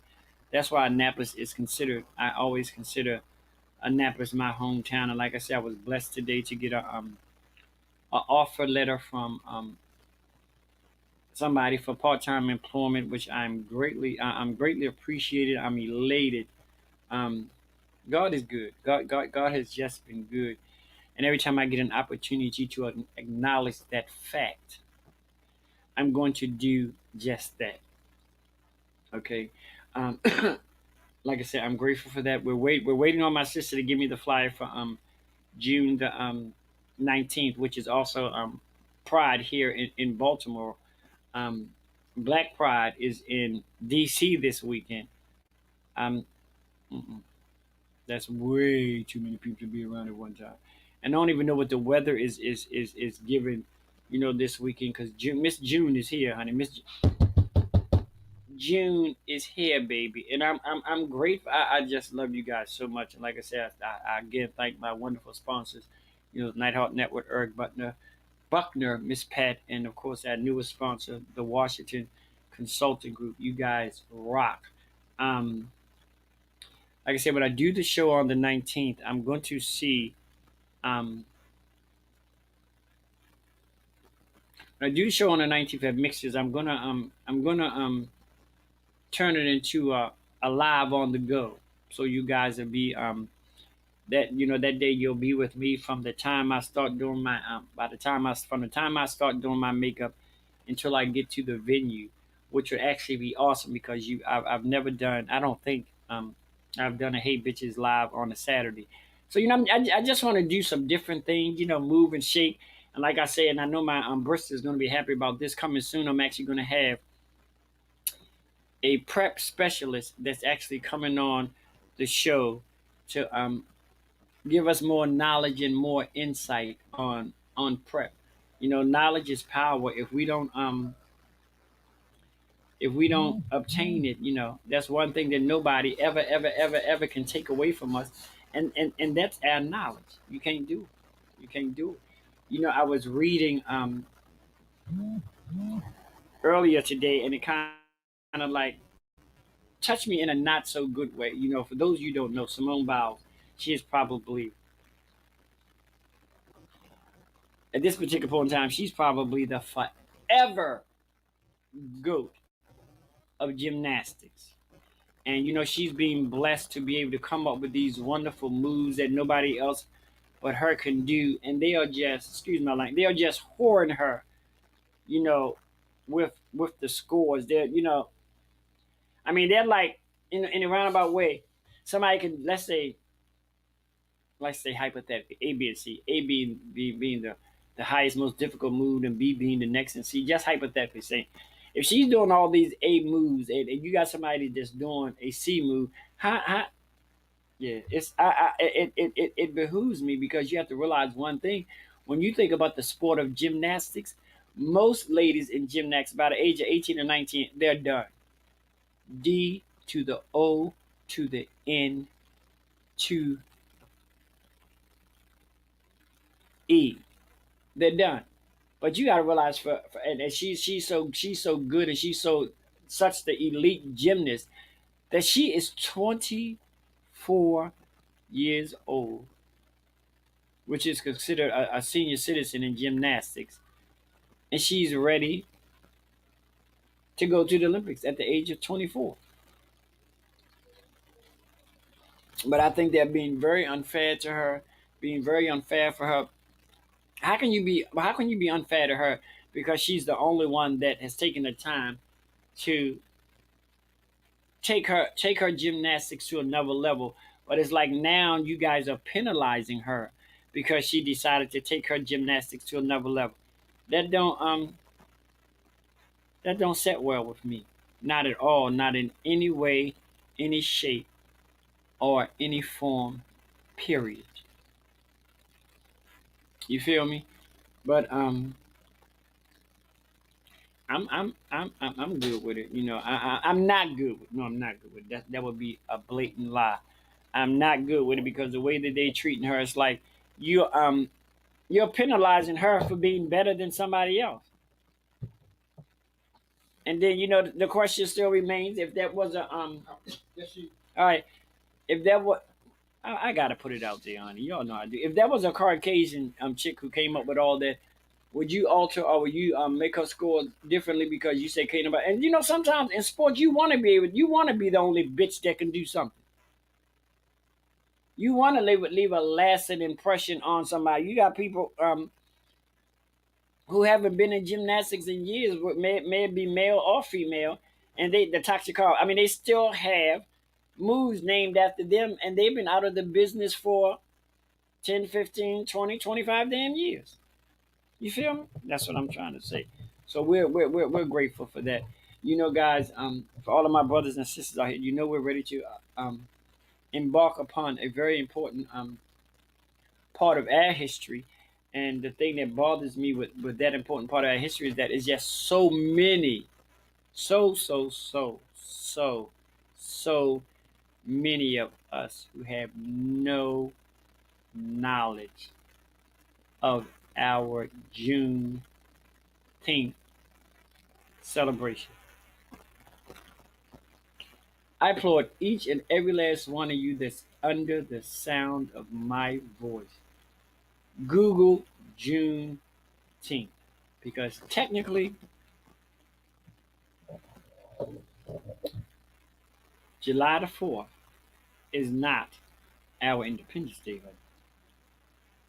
That's why Annapolis is considered, I always consider Annapolis my hometown. And like I said, I was blessed today to get a offer letter from somebody for part-time employment, which I'm greatly appreciated. I'm elated. Um, God is good. God has just been good. And every time I get an opportunity to acknowledge that fact, I'm going to do just that. Okay. Um, like I said, I'm grateful for that. We're waiting on my sister to give me the flyer for June the 19th, which is also Pride here in Baltimore. Um, Black Pride is in D.C. this weekend. Um, mm-mm. That's way too many people to be around at one time. And I don't even know what the weather is giving, this weekend because Miss June is here, honey. Miss June is here, baby, and I'm grateful. I just love you guys so much, and like I said, I again thank my wonderful sponsors, Nighthawk Network, Eric Buckner, Miss Pat, and of course our newest sponsor, the Washington Consulting Group. You guys rock. Um, like I said, when I do the show on the 19th, I'm going to see. Um, when I do the show on the 19th at Mixers, I'm gonna turn it into a live on the go. So you guys will be that day you'll be with me from the time I start doing my by the time I from the time I start doing my makeup until I get to the venue, which would actually be awesome because I've never done, I don't think I've done a Hey Bitches live on a Saturday. So I just want to do some different things, move and shake. And like I said, and I know my Bristol is going to be happy about this coming soon. I'm actually going to have a prep specialist that's actually coming on the show to give us more knowledge and more insight on prep. Knowledge is power. If we don't obtain it, that's one thing that nobody ever can take away from us, and that's our knowledge. You can't do it. You can't do it. I was reading earlier today, and it kind of like touched me in a not so good way. For those of you who don't know, Simone Biles, she is probably at this particular point in time, she's probably the forever goat of gymnastics. And she's being blessed to be able to come up with these wonderful moves that nobody else but her can do. And they are just, excuse my language, they are just whoring her, you know, with the scores. They're like in a roundabout way. Somebody can let's say hypothetically, A, B, and C. A being the highest, most difficult move, and B being the next, and C. Just hypothetically saying, if she's doing all these A moves, and you got somebody that's doing a C move, how yeah, it behooves me because you have to realize one thing: when you think about the sport of gymnastics, most ladies in gymnastics about the age of 18 or 19, they're done. D to the O to the N to E. They're done. But you got to realize and she's so good and she's such the elite gymnast that she is 24 years old, which is considered a senior citizen in gymnastics, and she's ready to go to the Olympics at the age of 24. But I think they're being very unfair to her, being very unfair for her. How can you be unfair to her because she's the only one that has taken the time to take her gymnastics to another level. But it's like now you guys are penalizing her because she decided to take her gymnastics to another level. That don't set well with me. Not at all. Not in any way, any shape, or any form. Period. You feel me? But I'm good with it. You know, I'm not good with. No, I'm not good with that. That would be a blatant lie. I'm not good with it because the way that they treating her, it's like you're penalizing her for being better than somebody else. And then the question still remains: if that was a all right, if that was I gotta put it out there, honey. Y'all know I do. If that was a Caucasian chick who came up with all that, would you alter or would you make her score differently because you say can't nobody? And sometimes in sports you want to be the only bitch that can do something. You want to leave a lasting impression on somebody. You got people who haven't been in gymnastics in years, may it be male or female, and the toxicology. I mean, they still have moves named after them, and they've been out of the business for 10, 15, 20, 25 damn years. You feel me? That's what I'm trying to say. So we're grateful for that. Guys, for all of my brothers and sisters out here, we're ready to embark upon a very important part of our history. And the thing that bothers me with that important part of our history is that it's just so many, so many of us who have no knowledge of our Juneteenth celebration. I applaud each and every last one of you that's under the sound of my voice. Google Juneteenth because technically July the 4th is not our Independence Day.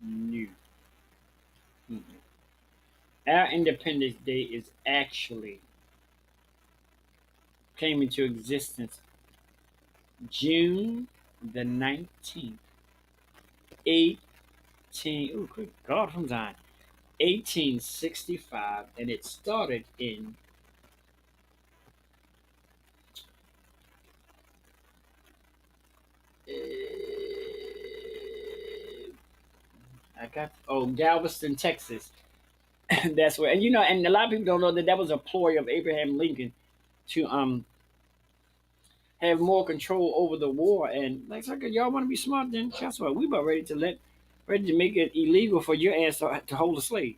No. Mm-mm. Our Independence Day is actually came into existence June the 19th, 18, oh, good God from Zion, 1865, and it started in Galveston, Texas. That's where, and a lot of people don't know that was a ploy of Abraham Lincoln to have more control over the war. And like, y'all want to be smart, then guess what? We about ready to make it illegal for your ass to hold a slave.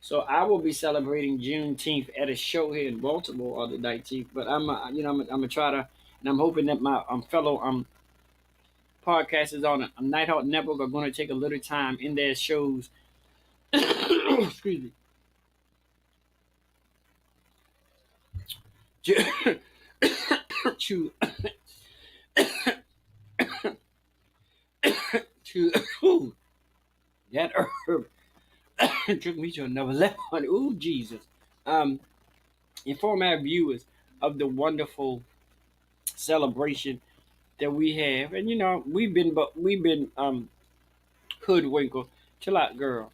So I will be celebrating Juneteenth at a show here in Baltimore on the 19th. But I'm gonna try to, and I'm hoping that my fellow podcasters on a Nighthawk Network are going to take a little time in their shows. Excuse me. To to that herb took me to another level. Ooh, Jesus. Inform our viewers of the wonderful celebration that we have, and we've been hoodwinkled. Chill out, girl.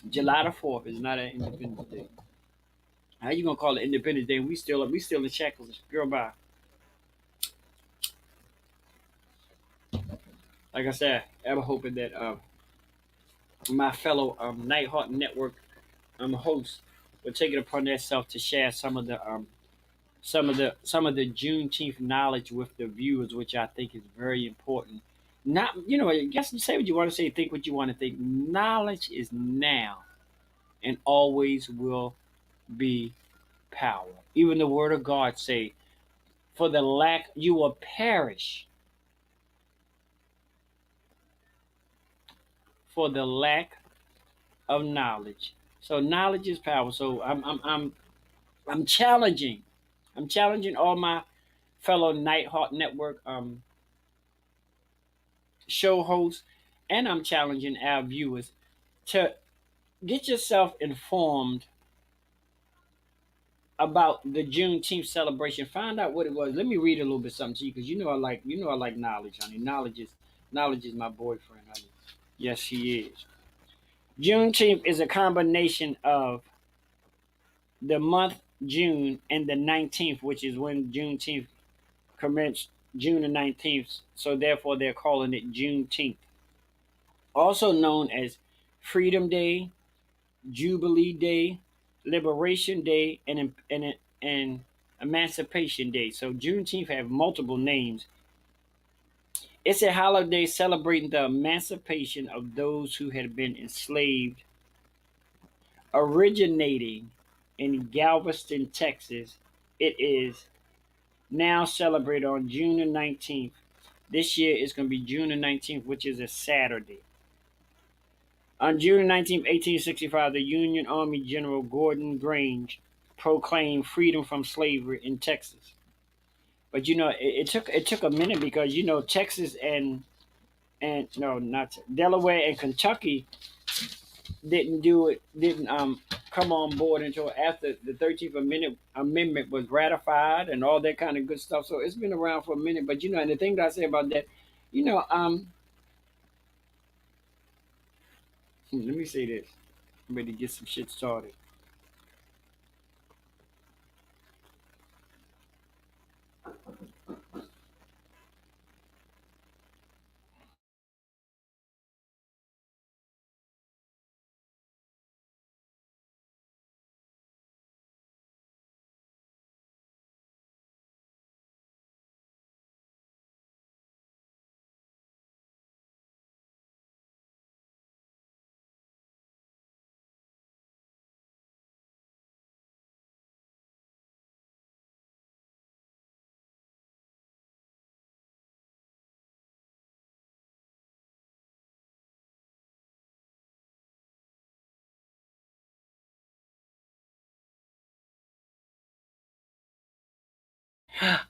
July the 4th is not an Independence Day. How you gonna call it Independence Day? We still in shackles, girl. Bye. Like I said, I'm hoping that my fellow Nighthawk Network hosts will take it upon themselves to share some of the Juneteenth knowledge with the viewers, which I think is very important. Not, I guess you say what you want to say, think what you want to think. Knowledge is now and always will be power. Even the Word of God say, "For the lack you will perish for the lack of knowledge." So knowledge is power. So I'm challenging. I'm challenging all my fellow Nighthawk Network show hosts, and I'm challenging our viewers to get yourself informed about the Juneteenth celebration. Find out what it was. Let me read a little bit something to you because I like knowledge, honey. Knowledge is my boyfriend, honey. Yes, he is. Juneteenth is a combination of the month June and the 19th, which is when Juneteenth commenced, June the 19th. So therefore, they're calling it Juneteenth, also known as Freedom Day, Jubilee Day, Liberation Day, and Emancipation Day. So Juneteenth have multiple names. It's a holiday celebrating the emancipation of those who had been enslaved, originating in Galveston, Texas. It is now celebrated on June the 19th. This year is going to be June the 19th, which is a Saturday. On June 19, 1865, the Union Army General Gordon Grange proclaimed freedom from slavery in Texas. But it took a minute because Texas and no, not Delaware and Kentucky didn't come on board until after the 13th Amendment was ratified and all that kind of good stuff. So it's been around for a minute. But and the thing that I say about that, you know, let me say this. I'm ready to get some shit started.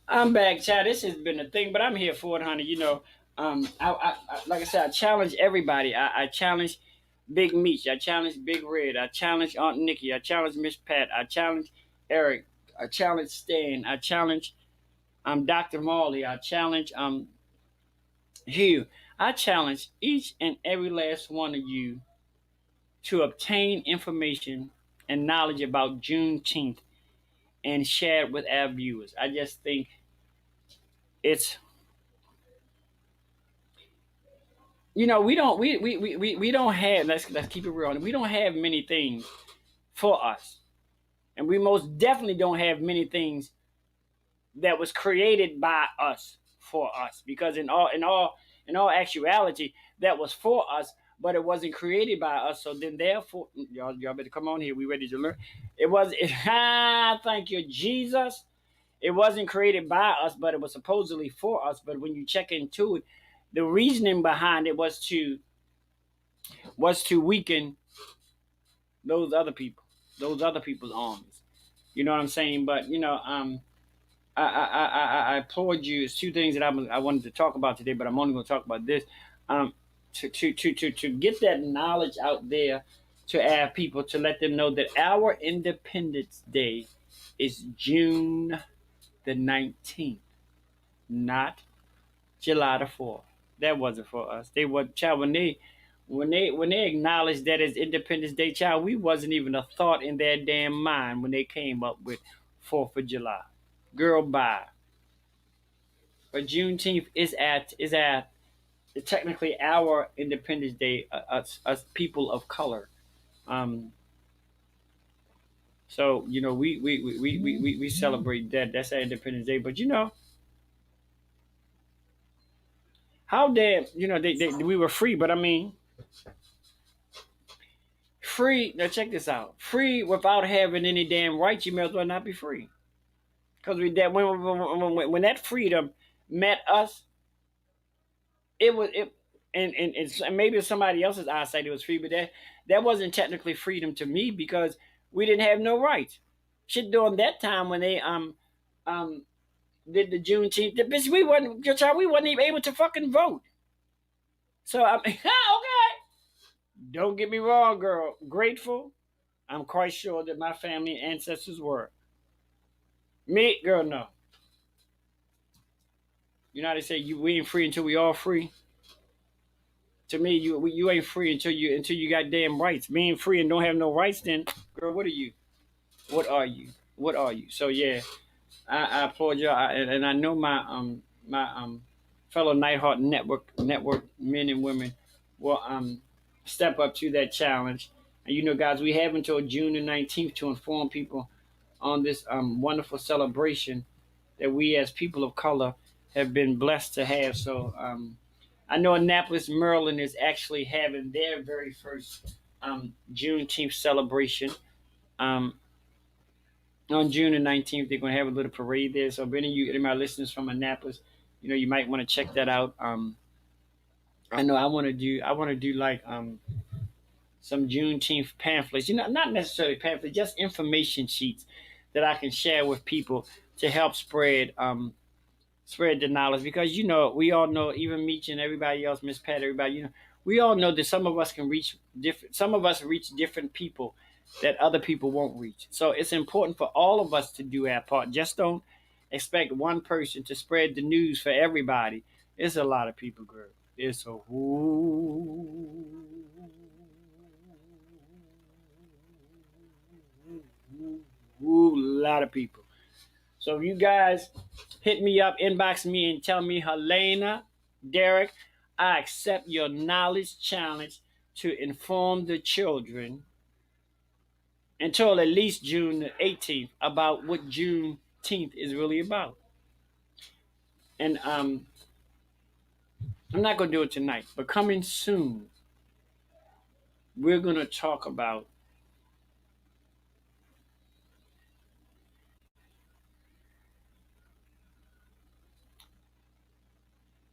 I'm back, Chad. This has been a thing, but I'm here for it, honey. Like I said, I challenge everybody. I challenge Big Meech. I challenge Big Red. I challenge Aunt Nikki. I challenge Miss Pat. I challenge Eric. I challenge Stan. I challenge Dr. Marley. I challenge Hugh. I challenge each and every last one of you to obtain information and knowledge about Juneteenth and share it with our viewers. I just think it's we don't have, let's keep it real. We don't have many things for us. And we most definitely don't have many things that was created by us for us. Because in all actuality, that was for us, but it wasn't created by us. So then therefore y'all better come on here. We ready to learn. Thank you, Jesus. It wasn't created by us, but it was supposedly for us. But when you check into it, the reasoning behind it was to weaken those other people, those other people's armies. You know what I'm saying? But I applaud you. It's two things that I wanted to talk about today, but I'm only going to talk about this. To get that knowledge out there to our people, to let them know that our Independence Day is June the 19th, not July the 4th. That wasn't for us. They were, child, when they acknowledged that as Independence Day, child, we wasn't even a thought in their damn mind when they came up with 4th of July. Girl, bye. But Juneteenth is at technically our Independence Day, us people of color. Um, so we celebrate that. That's our Independence Day. But how damn we were free. But I mean, free. Now check this out. Free without having any damn rights. You may as well not be free. Because when that freedom met us, it was it, and maybe somebody else's eyesight it was free, but that wasn't technically freedom to me because we didn't have no rights. Shit, during that time when they um did the Juneteenth, the bitch, we wasn't even able to fucking vote. So I'm okay. Don't get me wrong, girl. Grateful. I'm quite sure that my family and ancestors were. Me, girl, no. You know how they say we ain't free until we all free. To me, you ain't free until you got damn rights. Being free and don't have no rights, then girl, what are you? What are you? What are you? So yeah, I applaud y'all, and I know my fellow Nighthawk network men and women will step up to that challenge. And you know, guys, we have until June the 19th to inform people on this wonderful celebration that we as people of color have been blessed to have. So I know Annapolis, Maryland is actually having their very first Juneteenth celebration. Um, on June the 19th, they're going to have a little parade there. So, if any of my listeners from Annapolis, you know, you might want to check that out. I know I want to do like some Juneteenth pamphlets. You know, not necessarily pamphlets, just information sheets that I can share with people to help spread the knowledge, because you know we all know, even Meech and everybody else, Miss Pat, everybody, you know, we all know that some of us can reach different, some of us reach different people that other people won't reach. So it's important for all of us to do our part. Just don't expect one person to spread the news for everybody. It's a lot of people, girl. It's a lot of people. So if you guys hit me up, inbox me, and tell me, Helena, Derrick, I accept your knowledge challenge to inform the children until at least June the 18th about what Juneteenth is really about. And I'm not going to do it tonight, but coming soon, we're going to talk about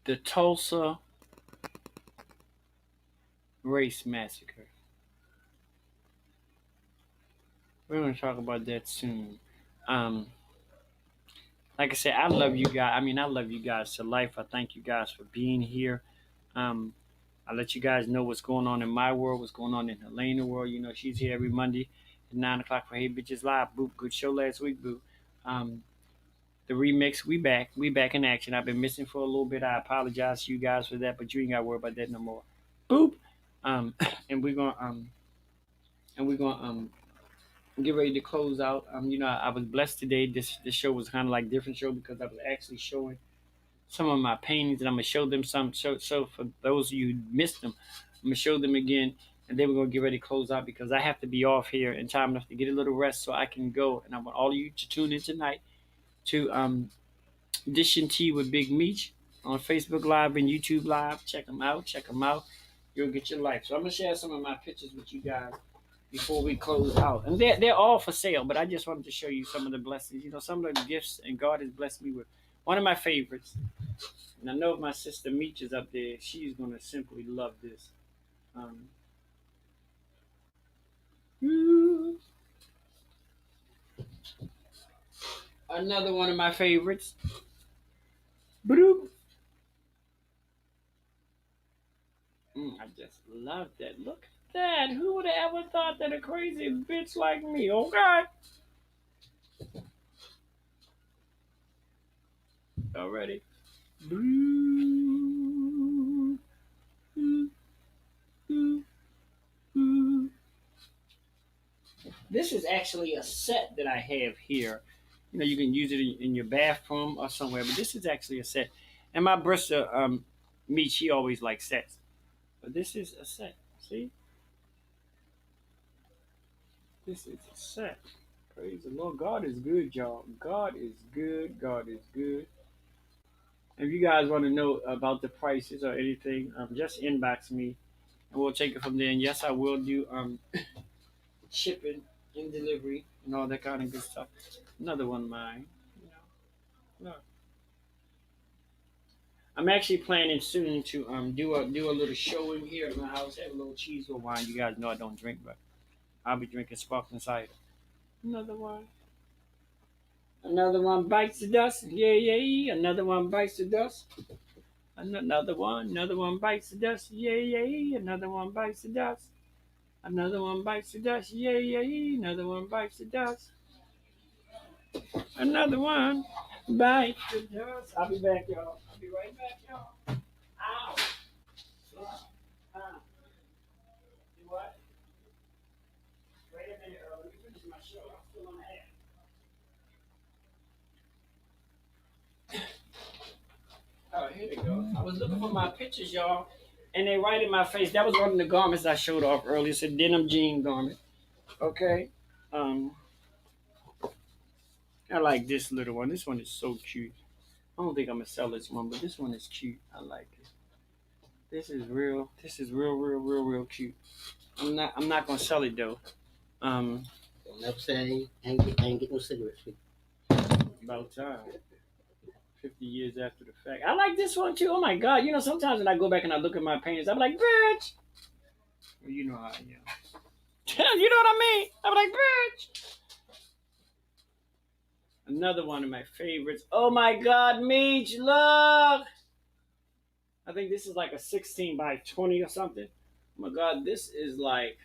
the Tulsa Race Massacre. We're going to talk about that soon. Um, like I said, I love you guys. I mean, I love you guys to life. I thank you guys for being here. Um, I let you guys know what's going on in my world, what's going on in Helena's world. You know, she's here every Monday at 9 o'clock for Hey Bitches Live. Boop, good show last week, boo. Um, the remix, we back in action. I've been missing for a little bit. I apologize to you guys for that, but you ain't got to worry about that no more. Boop. Um, and we're gonna get ready to close out. You know, I was blessed today. This show was kind of like a different show because I was actually showing some of my paintings, and I'm gonna show them some. So for those of you who missed them, I'm gonna show them again, and then we're gonna get ready to close out because I have to be off here in time enough to get a little rest so I can go. And I want all of you to tune in tonight to Dishing Tea with Big Meech on Facebook Live and YouTube Live. Check them out. Check them out. You'll get your life. So I'm gonna share some of my pictures with you guys before we close out, and they're all for sale. But I just wanted to show you some of the blessings. You know, some of the gifts, and God has blessed me with one of my favorites. And I know if my sister Meech is up there, she's gonna simply love this. Um, Another one of my favorites. Bloop. I just love that. Look at that. Who would have ever thought that a crazy bitch like me? Okay. Already. This is actually a set that I have here. You know, you can use it in your bathroom or somewhere, but this is actually a set. And my Bristol, me, she always likes sets. But this is a set. See? This is a set. Praise the Lord. God is good, y'all. God is good. God is good. If you guys want to know about the prices or anything, just inbox me and we'll take it from there. And yes, I will do shipping and delivery and all that kind of good stuff. Another one of mine. You know, look. I'm actually planning soon to do a little show in here at my house. Have a little cheese or wine. You guys know I don't drink, but I'll be drinking sparkling cider. Another one. Another one bites the dust. Yeah, yeah, yeah. Another one bites the dust. Another one. Another one bites the dust. Yeah, yeah, yeah. Another one bites the dust. Another one bites the dust. Yeah, yeah, yeah. Another one bites the dust. Another one. Bye. I'll be back, y'all. I'll be right back, y'all. Ow. Do what? Wait a minute, Earl. Let me finish my show. I'm still on the air. Oh, here they go. I was looking for my pictures, y'all, and they right in my face. That was one of the garments I showed off earlier. It's a denim jean garment. Okay. Um, I like this little one. This one is so cute. I don't think I'm gonna sell this one, but this one is cute. I like it. This is real. This is real cute. I'm not gonna sell it though. Um, Don't never say I ain't get no cigarettes. about time. 50 years after the fact. I like this one too. Oh my god. You know, sometimes when I go back and I look at my paintings, I'm like, bitch. Well, you know how I am. You know what I mean? I'm like, bitch. Another one of my favorites. Oh my god, Meech, look. I think this is like a 16 by 20 or something. Oh my god, this is like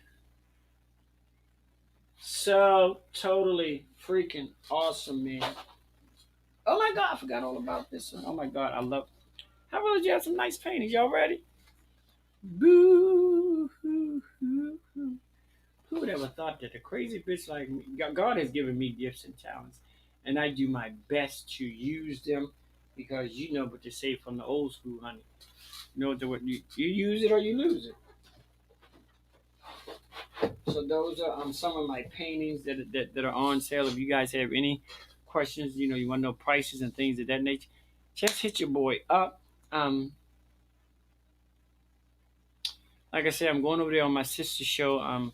so totally freaking awesome, man. Oh my god, I forgot all about this one. Oh my god, I love. How about you have some nice paintings? Y'all ready? Boo! Who would ever thought that a crazy bitch like me? God has given me gifts and talents, and I do my best to use them because you know what they say from the old school, honey. You know what you use it or you lose it. So those are some of my paintings that are on sale. If you guys have any questions, you know, you want to know prices and things of that nature, just hit your boy up. Like I said, I'm going over there on my sister's show.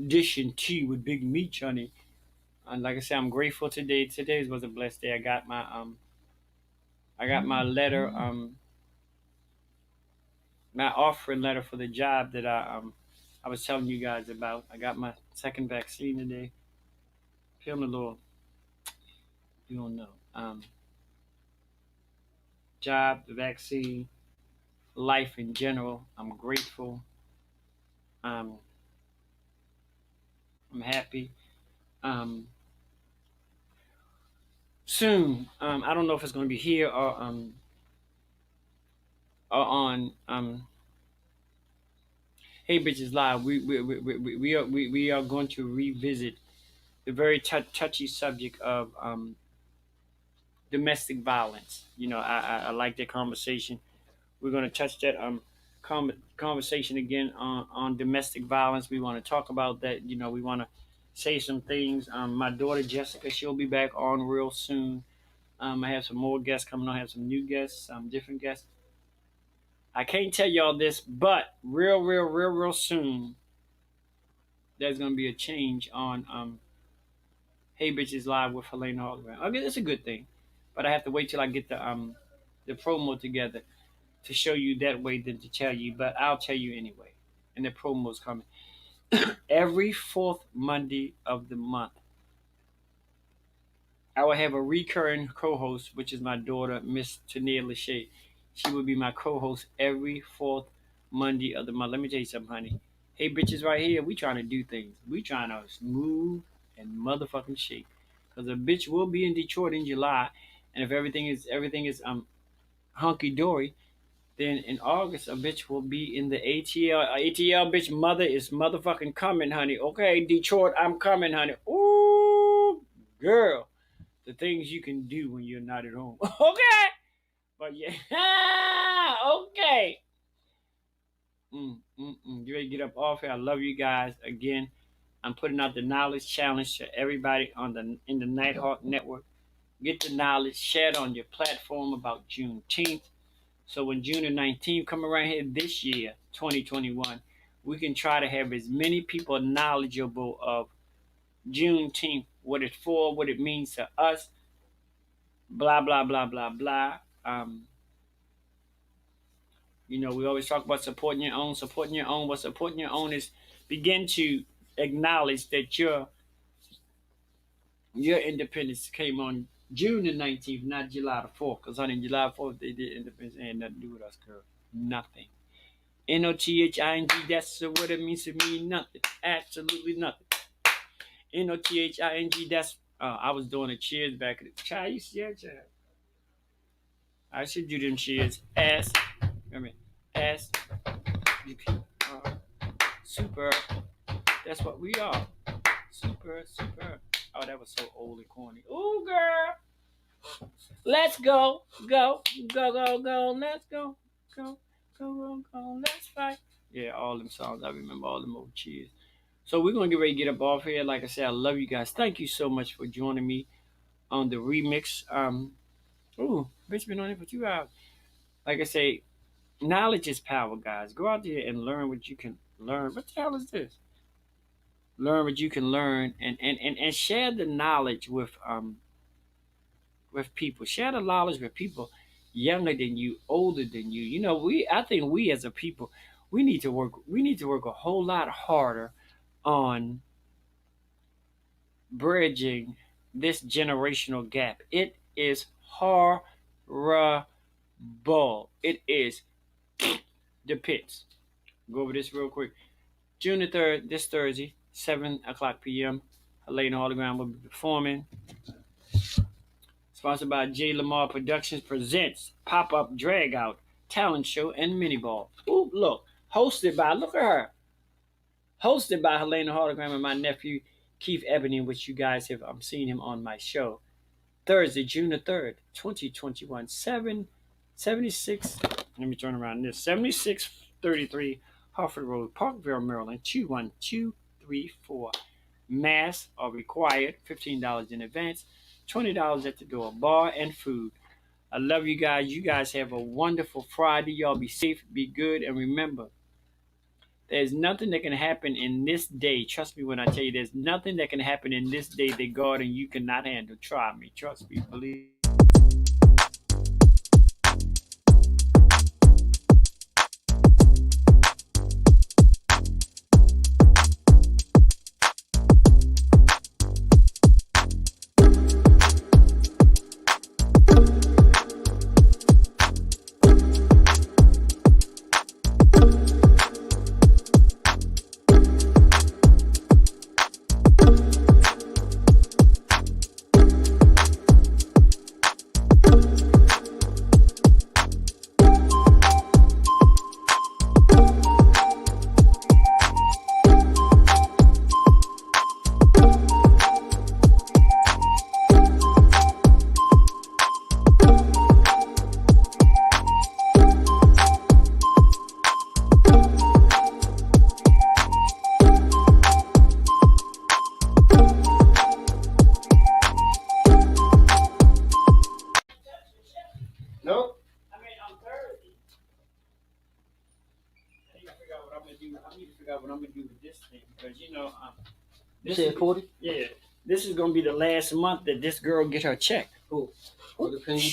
Dishing tea with Big Meech, honey. And like I said, I'm grateful today. Today was a blessed day. I got my letter, my offering letter for the job that I was telling you guys about. I got my second vaccine today. Feeling a little, you don't know. Job, the vaccine, life in general. I'm grateful. Um, I'm happy. Um, soon, I don't know if it's going to be here or on Hey Bitches Live. We are going to revisit the very touchy subject of domestic violence. You know, I like that conversation. We're going to touch that conversation again on domestic violence. We want to talk about that. You know, we want to say some things. My daughter Jessica, she'll be back on real soon. I have some more guests coming on. I have some new guests, some different guests. I can't tell y'all this, but real soon, there's going to be a change on Hey Bitches Live with Helena Hologram. Okay, that's a good thing, but I have to wait till I get the promo together to show you that way than to tell you. But I'll tell you anyway, and the promo's coming every fourth Monday of the month. I will have a recurring co-host, which is my daughter, Miss Tania Lachey. She will be my co-host every fourth Monday of the month. Let me tell you something, honey. Hey, bitches, right here, we trying to do things. We trying to move and motherfucking shake. Cause a bitch will be in Detroit in July, and if everything is hunky dory, then in August a bitch will be in the ATL. ATL bitch mother is motherfucking coming, honey. Okay, Detroit, I'm coming, honey. Ooh, girl, the things you can do when you're not at home. Okay, but yeah, okay. You ready to get up off here? I love you guys again. I'm putting out the knowledge challenge to everybody in the Nighthawk Network. Get the knowledge, share it on your platform about Juneteenth. So when June the 19th come around here this year, 2021, we can try to have as many people knowledgeable of Juneteenth, what it's for, what it means to us, blah blah blah blah blah. You know, we always talk about supporting your own, supporting your own. What supporting your own is begin to acknowledge that your independence came on June the 19th, not July the 4th. Because on July 4th, they did independence. It had nothing to do with us, girl. Nothing. NOTHING, that's what it means to me. Nothing. Absolutely nothing. NOTHING, that's I was doing the cheers back at the child. You see that child? I should do them cheers. S. I mean, S. U P R. Super. That's what we are. Super, super. Oh, that was so old and corny. Ooh, girl. Let's go. Go. Go, go, go. Let's go. Go. Go, go, go. Let's fight. Yeah, all them songs. I remember all them old cheers. So we're gonna get ready to get up off here. Like I said, I love you guys. Thank you so much for joining me on the remix. Ooh, bitch been on it for 2 hours. Like I say, knowledge is power, guys. Go out there and learn what you can learn. What the hell is this? Learn what you can learn and share the knowledge with people. Share the knowledge with people younger than you, older than you. You know, I think we as a people, we need to work a whole lot harder on bridging this generational gap. It is horrible. It is the pits. Go over this real quick. June the 3rd, this Thursday, 7 o'clock p.m. Helena Hologram will be performing. Sponsored by J. Lamar Productions presents Pop-Up Drag Out, Talent Show, and Mini Ball. Ooh, look. Look at her. Hosted by Helena Hologram and my nephew, Keith Ebony, which you guys have seen him on my show. Thursday, June the 3rd, 2021, 776. Let me turn around this. 7633 Harford Road, Parkville, Maryland, 21234. Masks are required, $15 in advance, $20 at the door, bar and food. I love you guys. You guys have a wonderful Friday. Y'all be safe, be good, and remember, there's nothing that can happen in this day. Trust me when I tell you, there's nothing that can happen in this day that God and you cannot handle. Try me. Trust me. Believe. Nope. I mean, on Thursday, I need to figure out what I'm gonna do. I need to figure out what I'm gonna do with this thing because You said 40? yeah, this is gonna be the last month that this girl get her check. Cool. All the things you